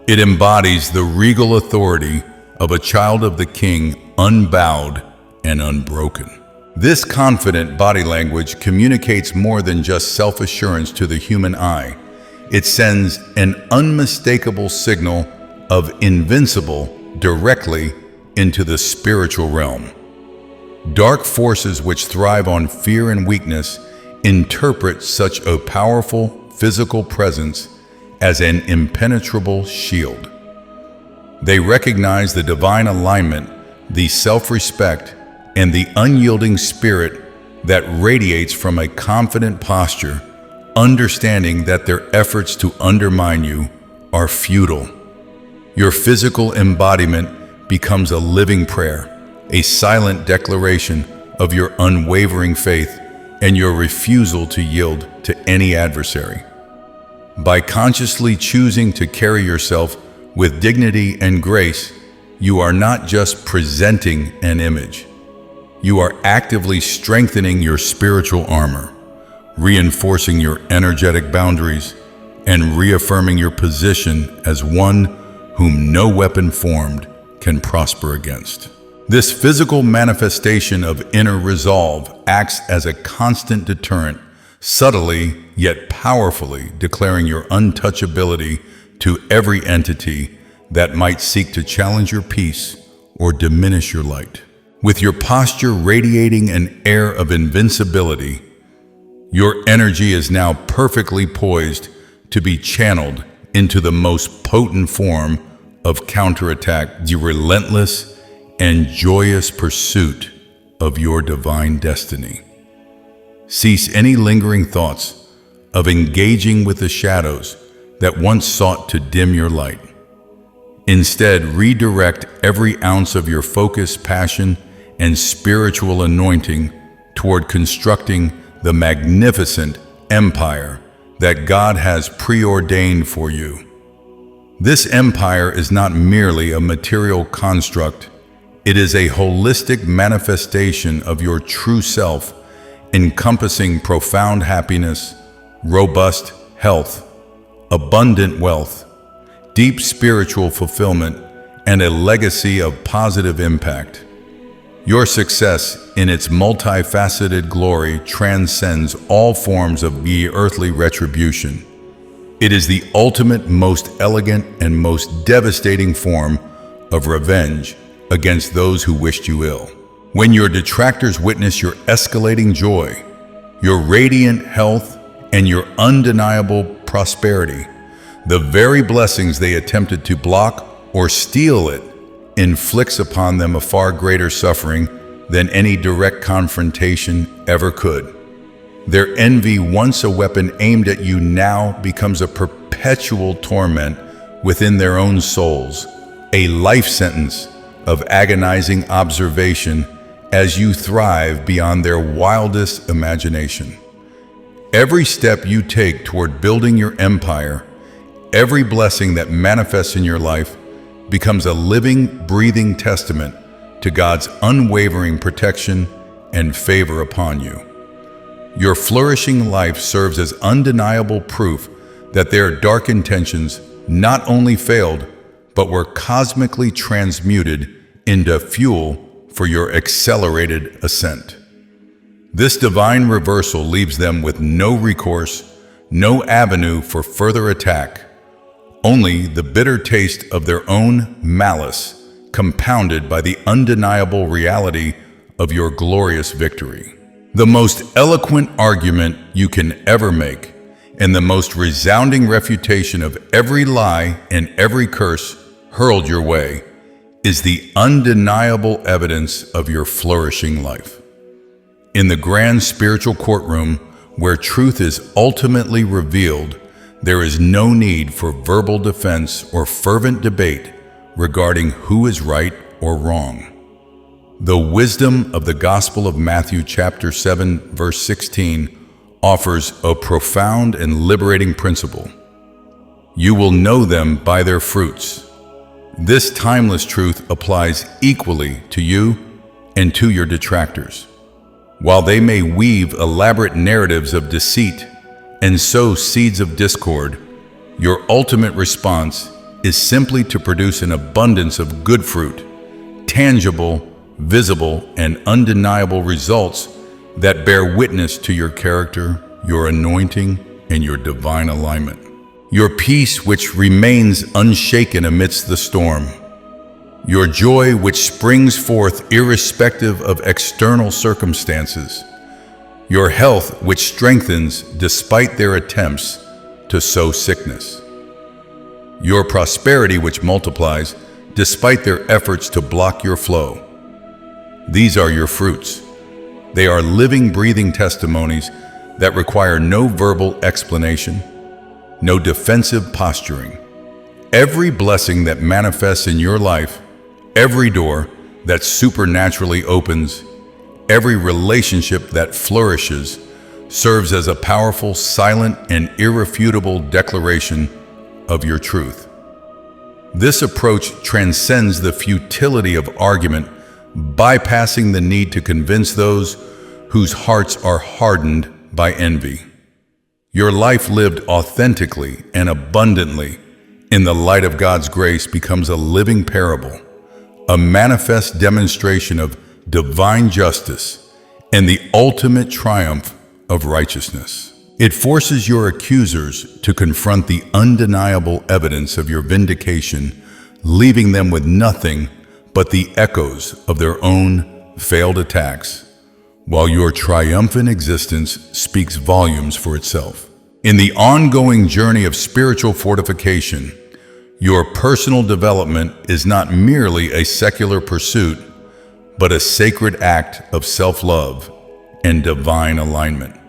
It embodies the regal authority of a child of the King, unbowed and unbroken. This confident body language communicates more than just self-assurance to the human eye. It sends an unmistakable signal of invincible directly into the spiritual realm. Dark forces which thrive on fear and weakness interpret such a powerful physical presence as an impenetrable shield. They recognize the divine alignment, the self-respect, and the unyielding spirit that radiates from a confident posture, understanding that their efforts to undermine you are futile. Your physical embodiment becomes a living prayer, a silent declaration of your unwavering faith and your refusal to yield to any adversary. By consciously choosing to carry yourself with dignity and grace, you are not just presenting an image. You are actively strengthening your spiritual armor, reinforcing your energetic boundaries, and reaffirming your position as one whom no weapon formed can prosper against. This physical manifestation of inner resolve acts as a constant deterrent, subtly yet powerfully declaring your untouchability to every entity that might seek to challenge your peace or diminish your light. With your posture radiating an air of invincibility, your energy is now perfectly poised to be channeled into the most potent form of counterattack, the relentless and joyous pursuit of your divine destiny. Cease any lingering thoughts of engaging with the shadows that once sought to dim your light. Instead, redirect every ounce of your focus, passion, and spiritual anointing toward constructing the magnificent empire that God has preordained for you. This empire is not merely a material construct, it is a holistic manifestation of your true self, encompassing profound happiness, robust health, abundant wealth, deep spiritual fulfillment, and a legacy of positive impact. Your success in its multifaceted glory transcends all forms of the earthly retribution. It is the ultimate, most elegant, and most devastating form of revenge against those who wished you ill. When your detractors witness your escalating joy, your radiant health, and your undeniable prosperity, the very blessings they attempted to block or steal it inflicts upon them a far greater suffering than any direct confrontation ever could. Their envy, once a weapon aimed at you, now becomes a perpetual torment within their own souls, a life sentence of agonizing observation as you thrive beyond their wildest imagination. Every step you take toward building your empire, every blessing that manifests in your life, becomes a living, breathing testament to God's unwavering protection and favor upon you. Your flourishing life serves as undeniable proof that their dark intentions not only failed, but were cosmically transmuted into fuel for your accelerated ascent. This divine reversal leaves them with no recourse, no avenue for further attack, only the bitter taste of their own malice, compounded by the undeniable reality of your glorious victory. The most eloquent argument you can ever make, and the most resounding refutation of every lie and every curse hurled your way, is the undeniable evidence of your flourishing life. In the grand spiritual courtroom, where truth is ultimately revealed, there is no need for verbal defense or fervent debate regarding who is right or wrong. The wisdom of the Gospel of Matthew chapter 7, verse 16 offers a profound and liberating principle. You will know them by their fruits. This timeless truth applies equally to you and to your detractors. While they may weave elaborate narratives of deceit and sow seeds of discord, your ultimate response is simply to produce an abundance of good fruit, tangible, visible, and undeniable results that bear witness to your character, your anointing, and your divine alignment. Your peace which remains unshaken amidst the storm. Your joy which springs forth irrespective of external circumstances. Your health which strengthens despite their attempts to sow sickness. Your prosperity which multiplies despite their efforts to block your flow. These are your fruits. They are living, breathing testimonies that require no verbal explanation, no defensive posturing. Every blessing that manifests in your life, every door that supernaturally opens, every relationship that flourishes, serves as a powerful, silent, and irrefutable declaration of your truth. This approach transcends the futility of argument, bypassing the need to convince those whose hearts are hardened by envy. Your life lived authentically and abundantly in the light of God's grace becomes a living parable, a manifest demonstration of divine justice and the ultimate triumph of righteousness. It forces your accusers to confront the undeniable evidence of your vindication, leaving them with nothing but the echoes of their own failed attacks, while your triumphant existence speaks volumes for itself. In the ongoing journey of spiritual fortification, your personal development is not merely a secular pursuit, but a sacred act of self-love and divine alignment.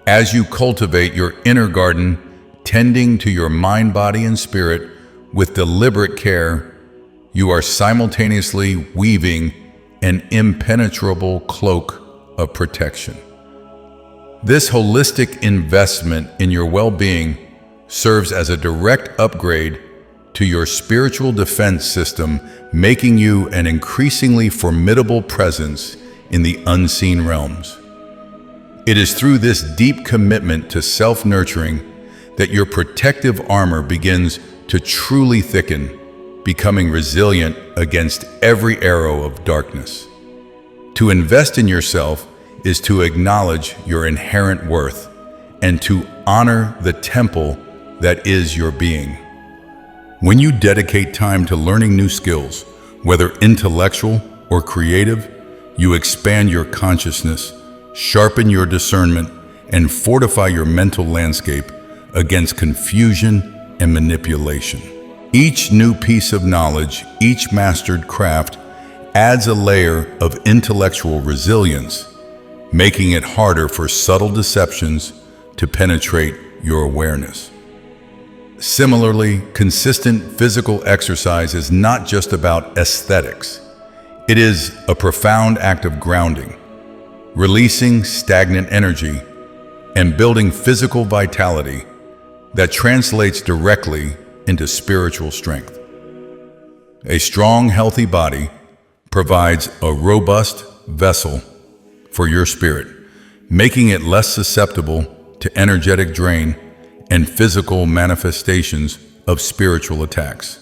As you cultivate your inner garden, tending to your mind, body, and spirit with deliberate care, you are simultaneously weaving an impenetrable cloak of protection. This holistic investment in your well-being serves as a direct upgrade to your spiritual defense system, making you an increasingly formidable presence in the unseen realms. It is through this deep commitment to self-nurturing that your protective armor begins to truly thicken, becoming resilient against every arrow of darkness. To invest in yourself is to acknowledge your inherent worth and to honor the temple that is your being. When you dedicate time to learning new skills, whether intellectual or creative, you expand your consciousness, sharpen your discernment, and fortify your mental landscape against confusion and manipulation. Each new piece of knowledge, each mastered craft, adds a layer of intellectual resilience, making it harder for subtle deceptions to penetrate your awareness. Similarly, consistent physical exercise is not just about aesthetics. It is a profound act of grounding, releasing stagnant energy and building physical vitality that translates directly into spiritual strength. A strong, healthy body provides a robust vessel for your spirit, making it less susceptible to energetic drain and physical manifestations of spiritual attacks.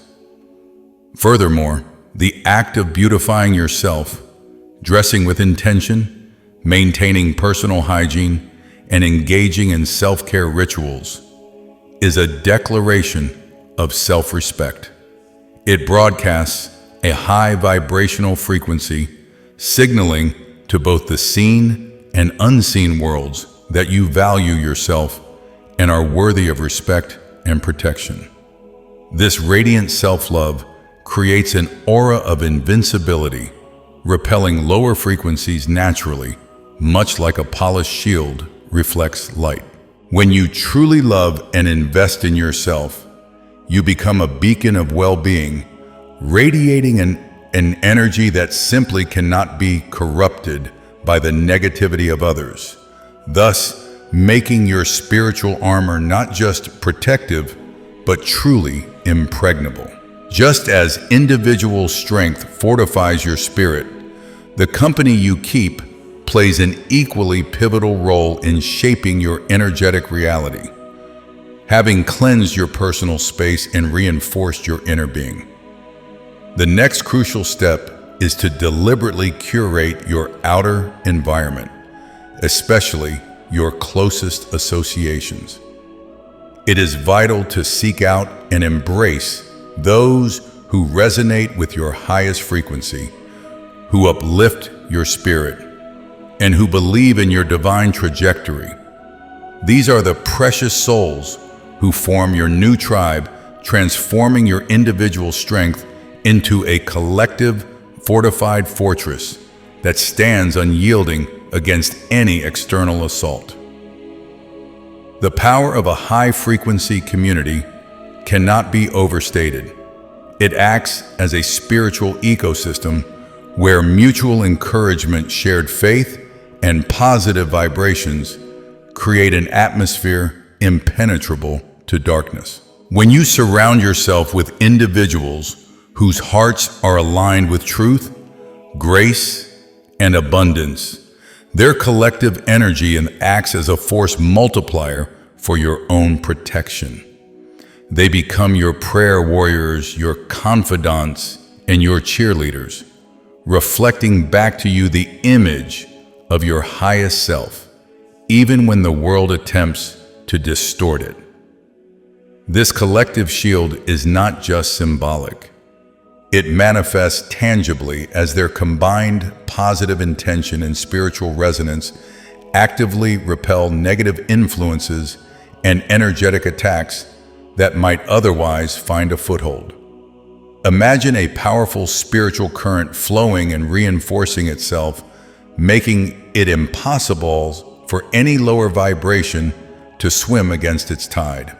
Furthermore, the act of beautifying yourself, dressing with intention, maintaining personal hygiene, and engaging in self-care rituals is a declaration of self-respect. It broadcasts a high vibrational frequency, signaling to both the seen and unseen worlds that you value yourself and are worthy of respect and protection. This radiant self-love creates an aura of invincibility, repelling lower frequencies naturally, much like a polished shield reflects light. When you truly love and invest in yourself, you become a beacon of well-being, radiating an energy that simply cannot be corrupted by the negativity of others, thus making your spiritual armor not just protective, but truly impregnable. Just as individual strength fortifies your spirit, the company you keep plays an equally pivotal role in shaping your energetic reality, having cleansed your personal space and reinforced your inner being. The next crucial step is to deliberately curate your outer environment, especially your closest associations. It is vital to seek out and embrace those who resonate with your highest frequency, who uplift your spirit, and who believe in your divine trajectory. These are the precious souls who form your new tribe, transforming your individual strength into a collective, fortified fortress that stands unyielding against any external assault. The power of a high-frequency community cannot be overstated. It acts as a spiritual ecosystem where mutual encouragement, shared faith, and positive vibrations create an atmosphere impenetrable to darkness. When you surround yourself with individuals whose hearts are aligned with truth, grace, and abundance, their collective energy acts as a force multiplier for your own protection. They become your prayer warriors, your confidants, and your cheerleaders, reflecting back to you the image of your highest self. even when the world attempts to distort it. This collective shield is not just symbolic. It manifests tangibly as their combined positive intention and spiritual resonance actively repel negative influences and energetic attacks that might otherwise find a foothold. Imagine a powerful spiritual current flowing and reinforcing itself, making it impossible for any lower vibration to swim against its tide.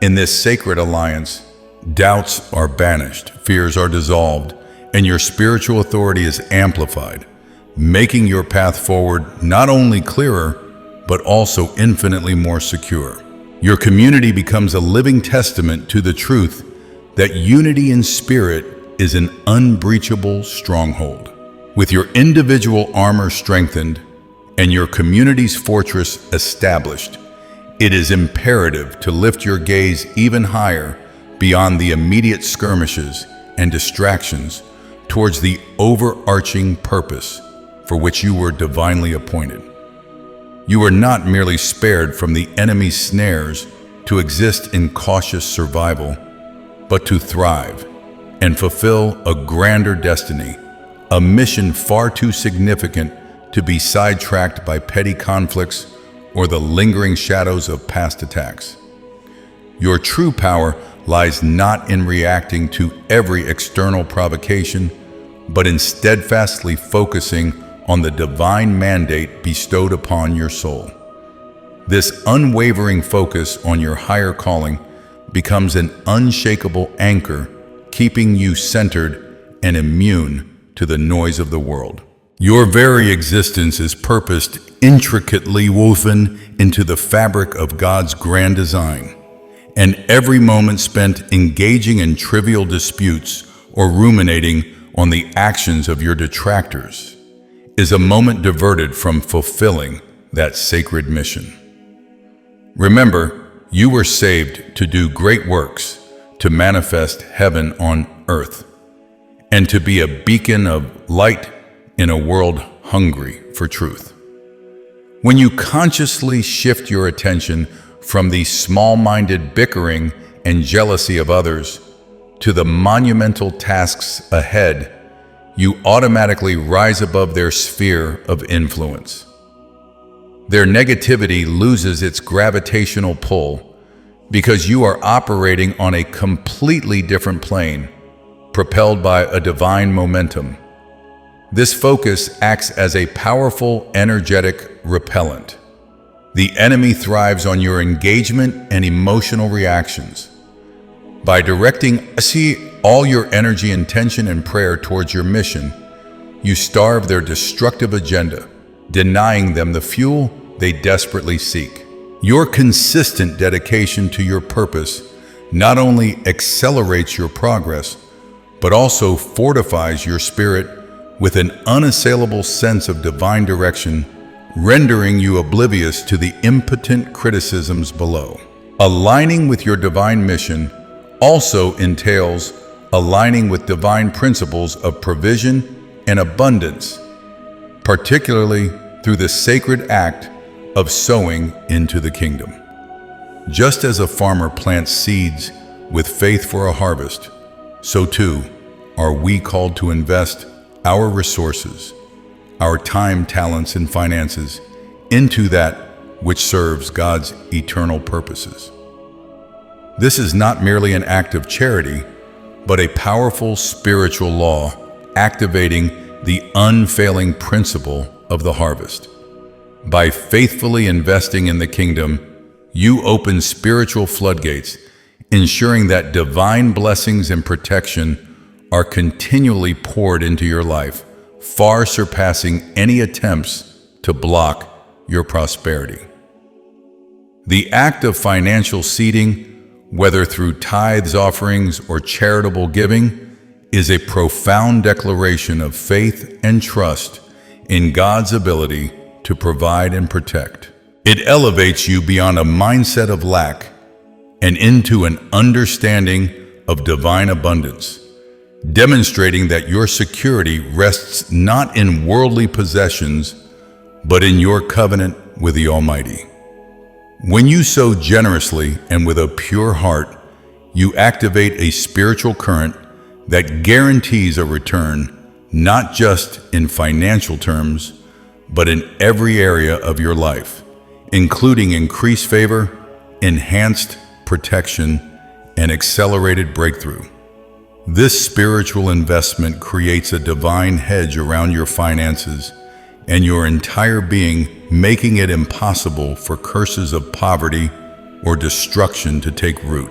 In this sacred alliance, doubts are banished, fears are dissolved, and your spiritual authority is amplified, making your path forward not only clearer, but also infinitely more secure. Your community becomes a living testament to the truth that unity in spirit is an unbreachable stronghold. With your individual armor strengthened and your community's fortress established, it is imperative to lift your gaze even higher beyond the immediate skirmishes and distractions towards the overarching purpose for which you were divinely appointed. You are not merely spared from the enemy's snares to exist in cautious survival, but to thrive and fulfill a grander destiny, a mission far too significant to be sidetracked by petty conflicts or the lingering shadows of past attacks. Your true power lies not in reacting to every external provocation, but in steadfastly focusing on the divine mandate bestowed upon your soul. This unwavering focus on your higher calling becomes an unshakable anchor, keeping you centered and immune to the noise of the world. Your very existence is purposed, intricately woven into the fabric of God's grand design, and every moment spent engaging in trivial disputes or ruminating on the actions of your detractors is a moment diverted from fulfilling that sacred mission. Remember, you were saved to do great works, to manifest heaven on earth, and to be a beacon of light in a world hungry for truth. When you consciously shift your attention from the small-minded bickering and jealousy of others to the monumental tasks ahead, you automatically rise above their sphere of influence. Their negativity loses its gravitational pull because you are operating on a completely different plane, propelled by a divine momentum. This focus acts as a powerful, energetic repellent. The enemy thrives on your engagement and emotional reactions. By directing all your energy, intention, and prayer towards your mission, you starve their destructive agenda, denying them the fuel they desperately seek. Your consistent dedication to your purpose not only accelerates your progress, but also fortifies your spirit with an unassailable sense of divine direction, rendering you oblivious to the impotent criticisms below. Aligning with your divine mission also entails aligning with divine principles of provision and abundance, particularly through the sacred act of sowing into the kingdom. Just as a farmer plants seeds with faith for a harvest, so too are we called to invest our resources, our time, talents, and finances into that which serves God's eternal purposes. This is not merely an act of charity, but a powerful spiritual law activating the unfailing principle of the harvest. By faithfully investing in the kingdom, you open spiritual floodgates, ensuring that divine blessings and protection are continually poured into your life, far surpassing any attempts to block your prosperity. The act of financial seeding, whether through tithes, offerings, or charitable giving, is a profound declaration of faith and trust in God's ability to provide and protect. It elevates you beyond a mindset of lack and into an understanding of divine abundance, demonstrating that your security rests not in worldly possessions, but in your covenant with the Almighty. When you sow generously and with a pure heart, you activate a spiritual current that guarantees a return, not just in financial terms, but in every area of your life, including increased favor, enhanced protection, and accelerated breakthrough. This spiritual investment creates a divine hedge around your finances and your entire being, making it impossible for curses of poverty or destruction to take root.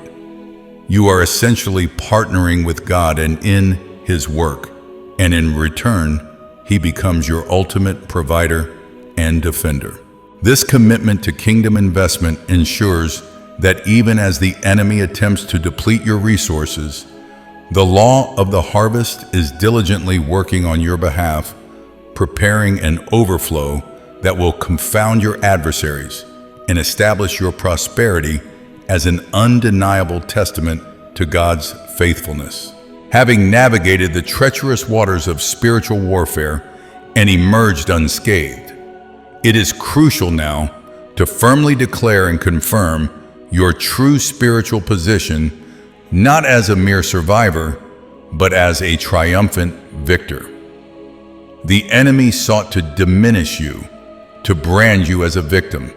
You are essentially partnering with God and in His work, and in return, He becomes your ultimate provider and defender. This commitment to kingdom investment ensures that even as the enemy attempts to deplete your resources, the law of the harvest is diligently working on your behalf, preparing an overflow that will confound your adversaries and establish your prosperity as an undeniable testament to God's faithfulness. Having navigated the treacherous waters of spiritual warfare and emerged unscathed, it is crucial now to firmly declare and confirm your true spiritual position, not as a mere survivor, but as a triumphant victor. The enemy sought to diminish you, to brand you as a victim,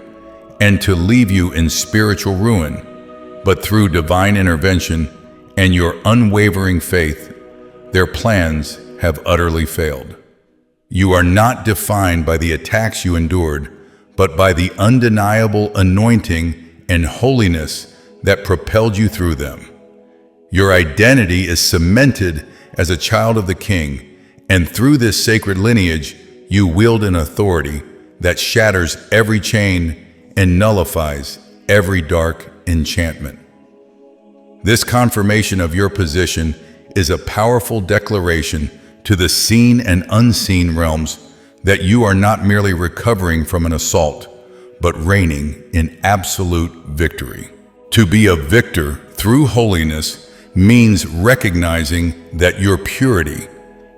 and to leave you in spiritual ruin, but through divine intervention and your unwavering faith, their plans have utterly failed. You are not defined by the attacks you endured, but by the undeniable anointing and holiness that propelled you through them. Your identity is cemented as a child of the King, and through this sacred lineage, you wield an authority that shatters every chain and nullifies every dark enchantment. This confirmation of your position is a powerful declaration to the seen and unseen realms that you are not merely recovering from an assault, but reigning in absolute victory. To be a victor through holiness means recognizing that your purity,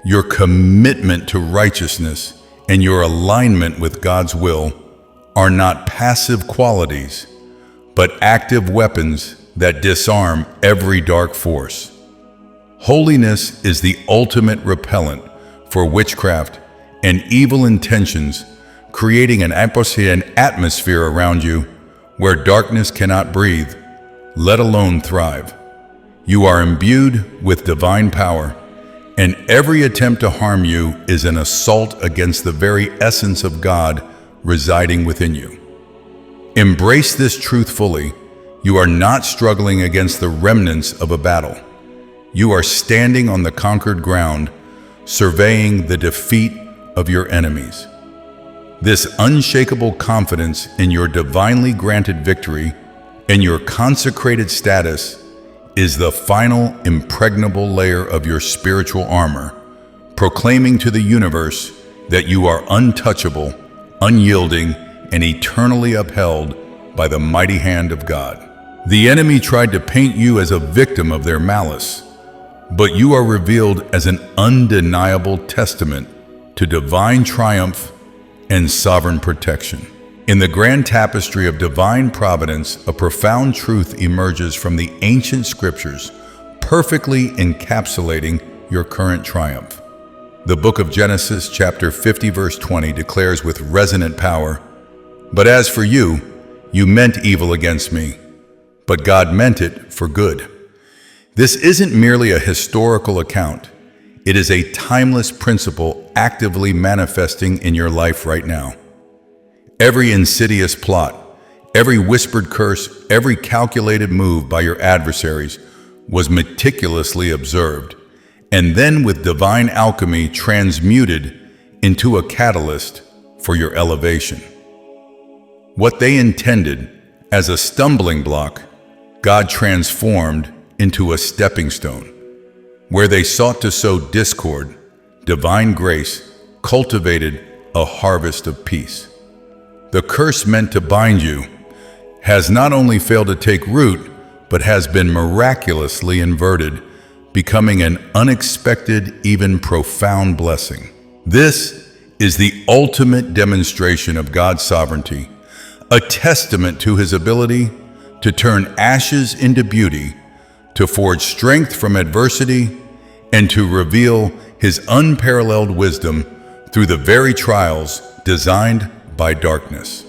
your commitment to righteousness, and your alignment with God's will are not passive qualities, but active weapons that disarm every dark force. Holiness is the ultimate repellent for witchcraft and evil intentions, creating an atmosphere around you where darkness cannot breathe, let alone thrive. You are imbued with divine power, and every attempt to harm you is an assault against the very essence of God residing within you. Embrace this truth fully. You are not struggling against the remnants of a battle. You are standing on the conquered ground, surveying the defeat of your enemies. This unshakable confidence in your divinely granted victory and your consecrated status is the final impregnable layer of your spiritual armor, proclaiming to the universe that you are untouchable, unyielding, and eternally upheld by the mighty hand of God. The enemy tried to paint you as a victim of their malice, but you are revealed as an undeniable testament to divine triumph and sovereign protection. In the grand tapestry of divine providence, a profound truth emerges from the ancient scriptures, perfectly encapsulating your current triumph. The book of Genesis, chapter 50, verse 20, declares with resonant power, "But as for you, you meant evil against me, but God meant it for good." This isn't merely a historical account. It is a timeless principle actively manifesting in your life right now. Every insidious plot, every whispered curse, every calculated move by your adversaries was meticulously observed, and then with divine alchemy transmuted into a catalyst for your elevation. What they intended as a stumbling block, God transformed into a stepping stone. Where they sought to sow discord, divine grace cultivated a harvest of peace. The curse meant to bind you has not only failed to take root, but has been miraculously inverted, becoming an unexpected, even profound blessing. This is the ultimate demonstration of God's sovereignty, a testament to his ability to turn ashes into beauty, to forge strength from adversity, and to reveal his unparalleled wisdom through the very trials designed by darkness.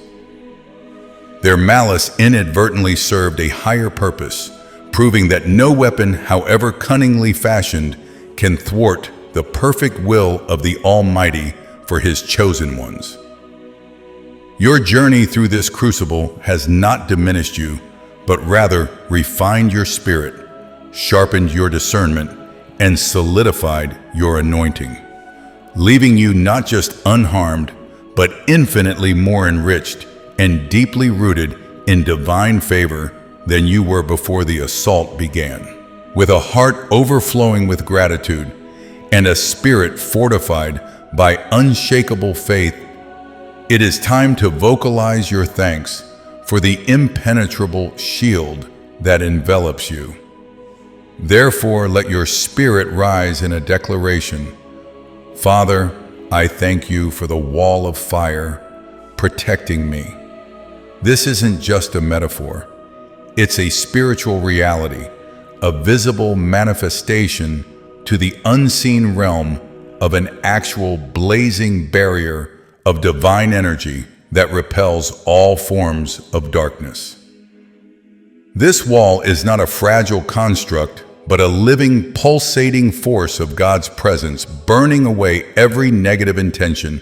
Their malice inadvertently served a higher purpose, proving that no weapon, however cunningly fashioned, can thwart the perfect will of the Almighty for his chosen ones. Your journey through this crucible has not diminished you, but rather refined your spirit, sharpened your discernment, and solidified your anointing, leaving you not just unharmed, but infinitely more enriched and deeply rooted in divine favor than you were before the assault began. With a heart overflowing with gratitude and a spirit fortified by unshakable faith, it is time to vocalize your thanks for the impenetrable shield that envelops you. Therefore, let your spirit rise in a declaration. Father, I thank you for the wall of fire protecting me. This isn't just a metaphor. It's a spiritual reality, a visible manifestation to the unseen realm of an actual blazing barrier of divine energy that repels all forms of darkness. This wall is not a fragile construct, but a living, pulsating force of God's presence, burning away every negative intention,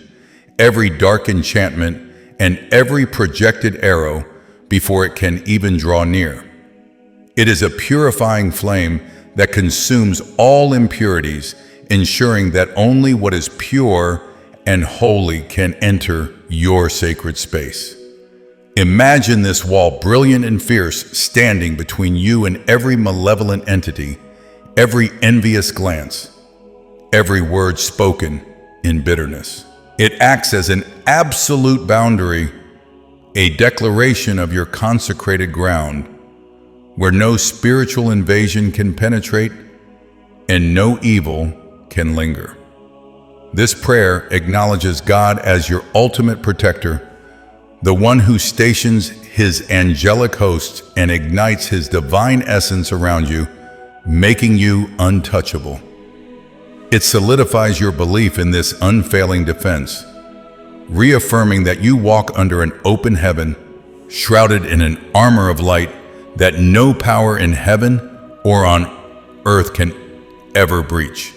every dark enchantment, and every projected arrow before it can even draw near. It is a purifying flame that consumes all impurities, ensuring that only what is pure and holy can enter your sacred space. Imagine this wall, brilliant and fierce, standing between you and every malevolent entity, every envious glance, every word spoken in bitterness. It acts as an absolute boundary, a declaration of your consecrated ground, where no spiritual invasion can penetrate and no evil can linger. This prayer acknowledges God as your ultimate protector, the one who stations his angelic hosts and ignites his divine essence around you, making you untouchable. It solidifies your belief in this unfailing defense, reaffirming that you walk under an open heaven, shrouded in an armor of light that no power in heaven or on earth can ever breach.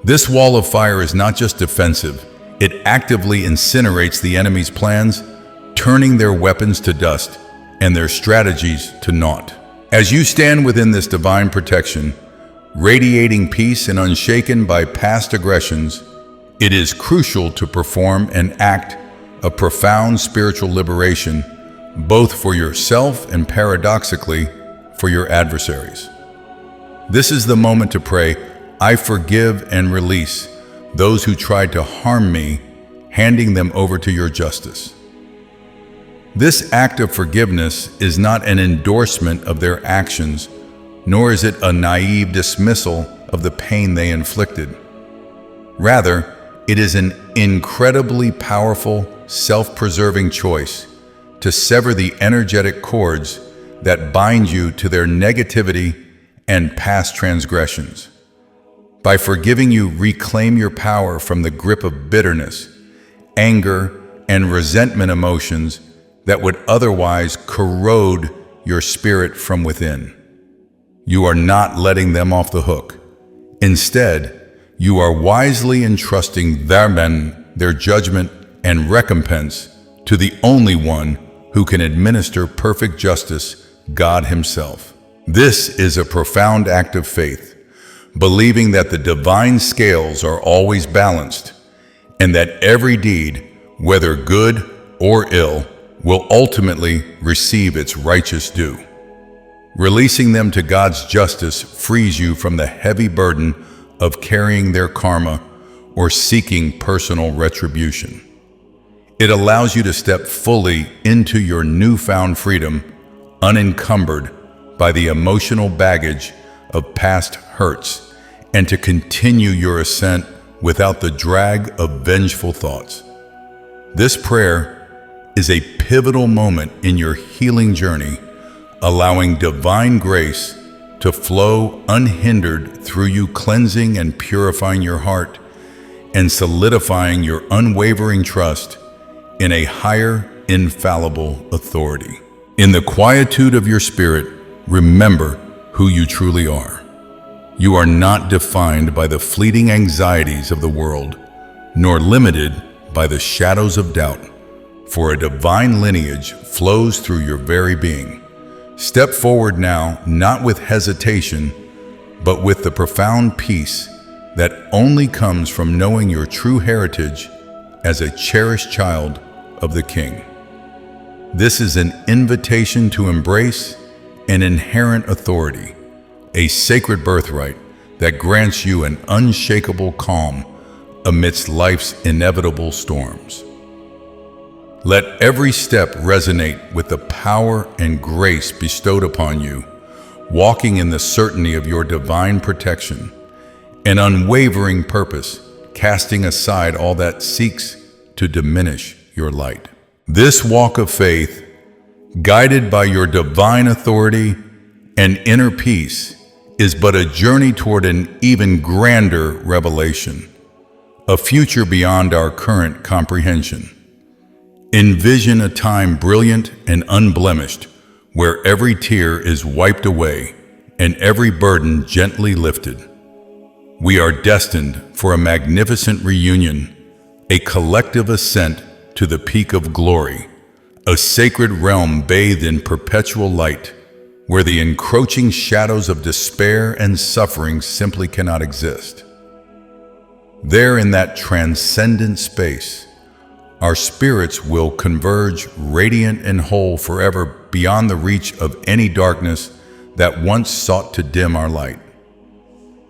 This wall of fire is not just defensive, it actively incinerates the enemy's plans, turning their weapons to dust and their strategies to naught. As you stand within this divine protection, radiating peace and unshaken by past aggressions, it is crucial to perform an act of profound spiritual liberation, both for yourself and paradoxically for your adversaries. This is the moment to pray, I forgive and release those who tried to harm me, handing them over to your justice. This act of forgiveness is not an endorsement of their actions, nor is it a naive dismissal of the pain they inflicted. Rather, it is an incredibly powerful, self-preserving choice to sever the energetic cords that bind you to their negativity and past transgressions. By forgiving, you reclaim your power from the grip of bitterness, anger, and resentment emotions that would otherwise corrode your spirit from within. You are not letting them off the hook. Instead, you are wisely entrusting their judgment and recompense to the only one who can administer perfect justice, God Himself. This is a profound act of faith, believing that the divine scales are always balanced and that every deed, whether good or ill, will ultimately receive its righteous due. Releasing them to God's justice frees you from the heavy burden of carrying their karma or seeking personal retribution. It allows you to step fully into your newfound freedom, unencumbered by the emotional baggage of past hurts, and to continue your ascent without the drag of vengeful thoughts. This prayer is a pivotal moment in your healing journey, allowing divine grace to flow unhindered through you, cleansing and purifying your heart and solidifying your unwavering trust in a higher, infallible authority. In the quietude of your spirit, remember who you truly are. You are not defined by the fleeting anxieties of the world, nor limited by the shadows of doubt, for a divine lineage flows through your very being. Step forward now, not with hesitation, but with the profound peace that only comes from knowing your true heritage as a cherished child of the King. This is an invitation to embrace an inherent authority, a sacred birthright that grants you an unshakable calm amidst life's inevitable storms. Let every step resonate with the power and grace bestowed upon you, walking in the certainty of your divine protection, an unwavering purpose, casting aside all that seeks to diminish your light. This walk of faith, guided by your divine authority and inner peace, is but a journey toward an even grander revelation, a future beyond our current comprehension. Envision a time brilliant and unblemished, where every tear is wiped away and every burden gently lifted. We are destined for a magnificent reunion, a collective ascent to the peak of glory, a sacred realm bathed in perpetual light, where the encroaching shadows of despair and suffering simply cannot exist. There, in that transcendent space, our spirits will converge radiant and whole forever, beyond the reach of any darkness that once sought to dim our light.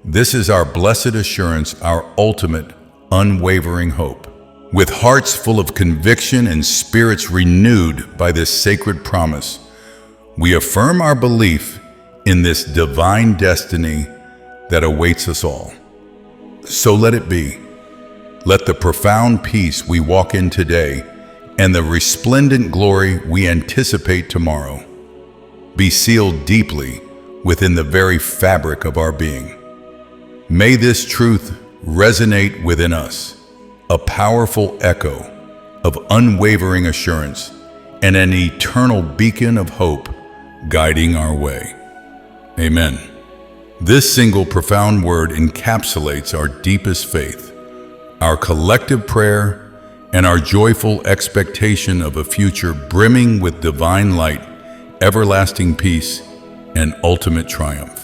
This is our blessed assurance, our ultimate, unwavering hope. With hearts full of conviction and spirits renewed by this sacred promise, we affirm our belief in this divine destiny that awaits us all. So let it be. Let the profound peace we walk in today and the resplendent glory we anticipate tomorrow be sealed deeply within the very fabric of our being. May this truth resonate within us, a powerful echo of unwavering assurance and an eternal beacon of hope guiding our way. Amen. This single profound word encapsulates our deepest faith, our collective prayer, and our joyful expectation of a future brimming with divine light, everlasting peace, and ultimate triumph.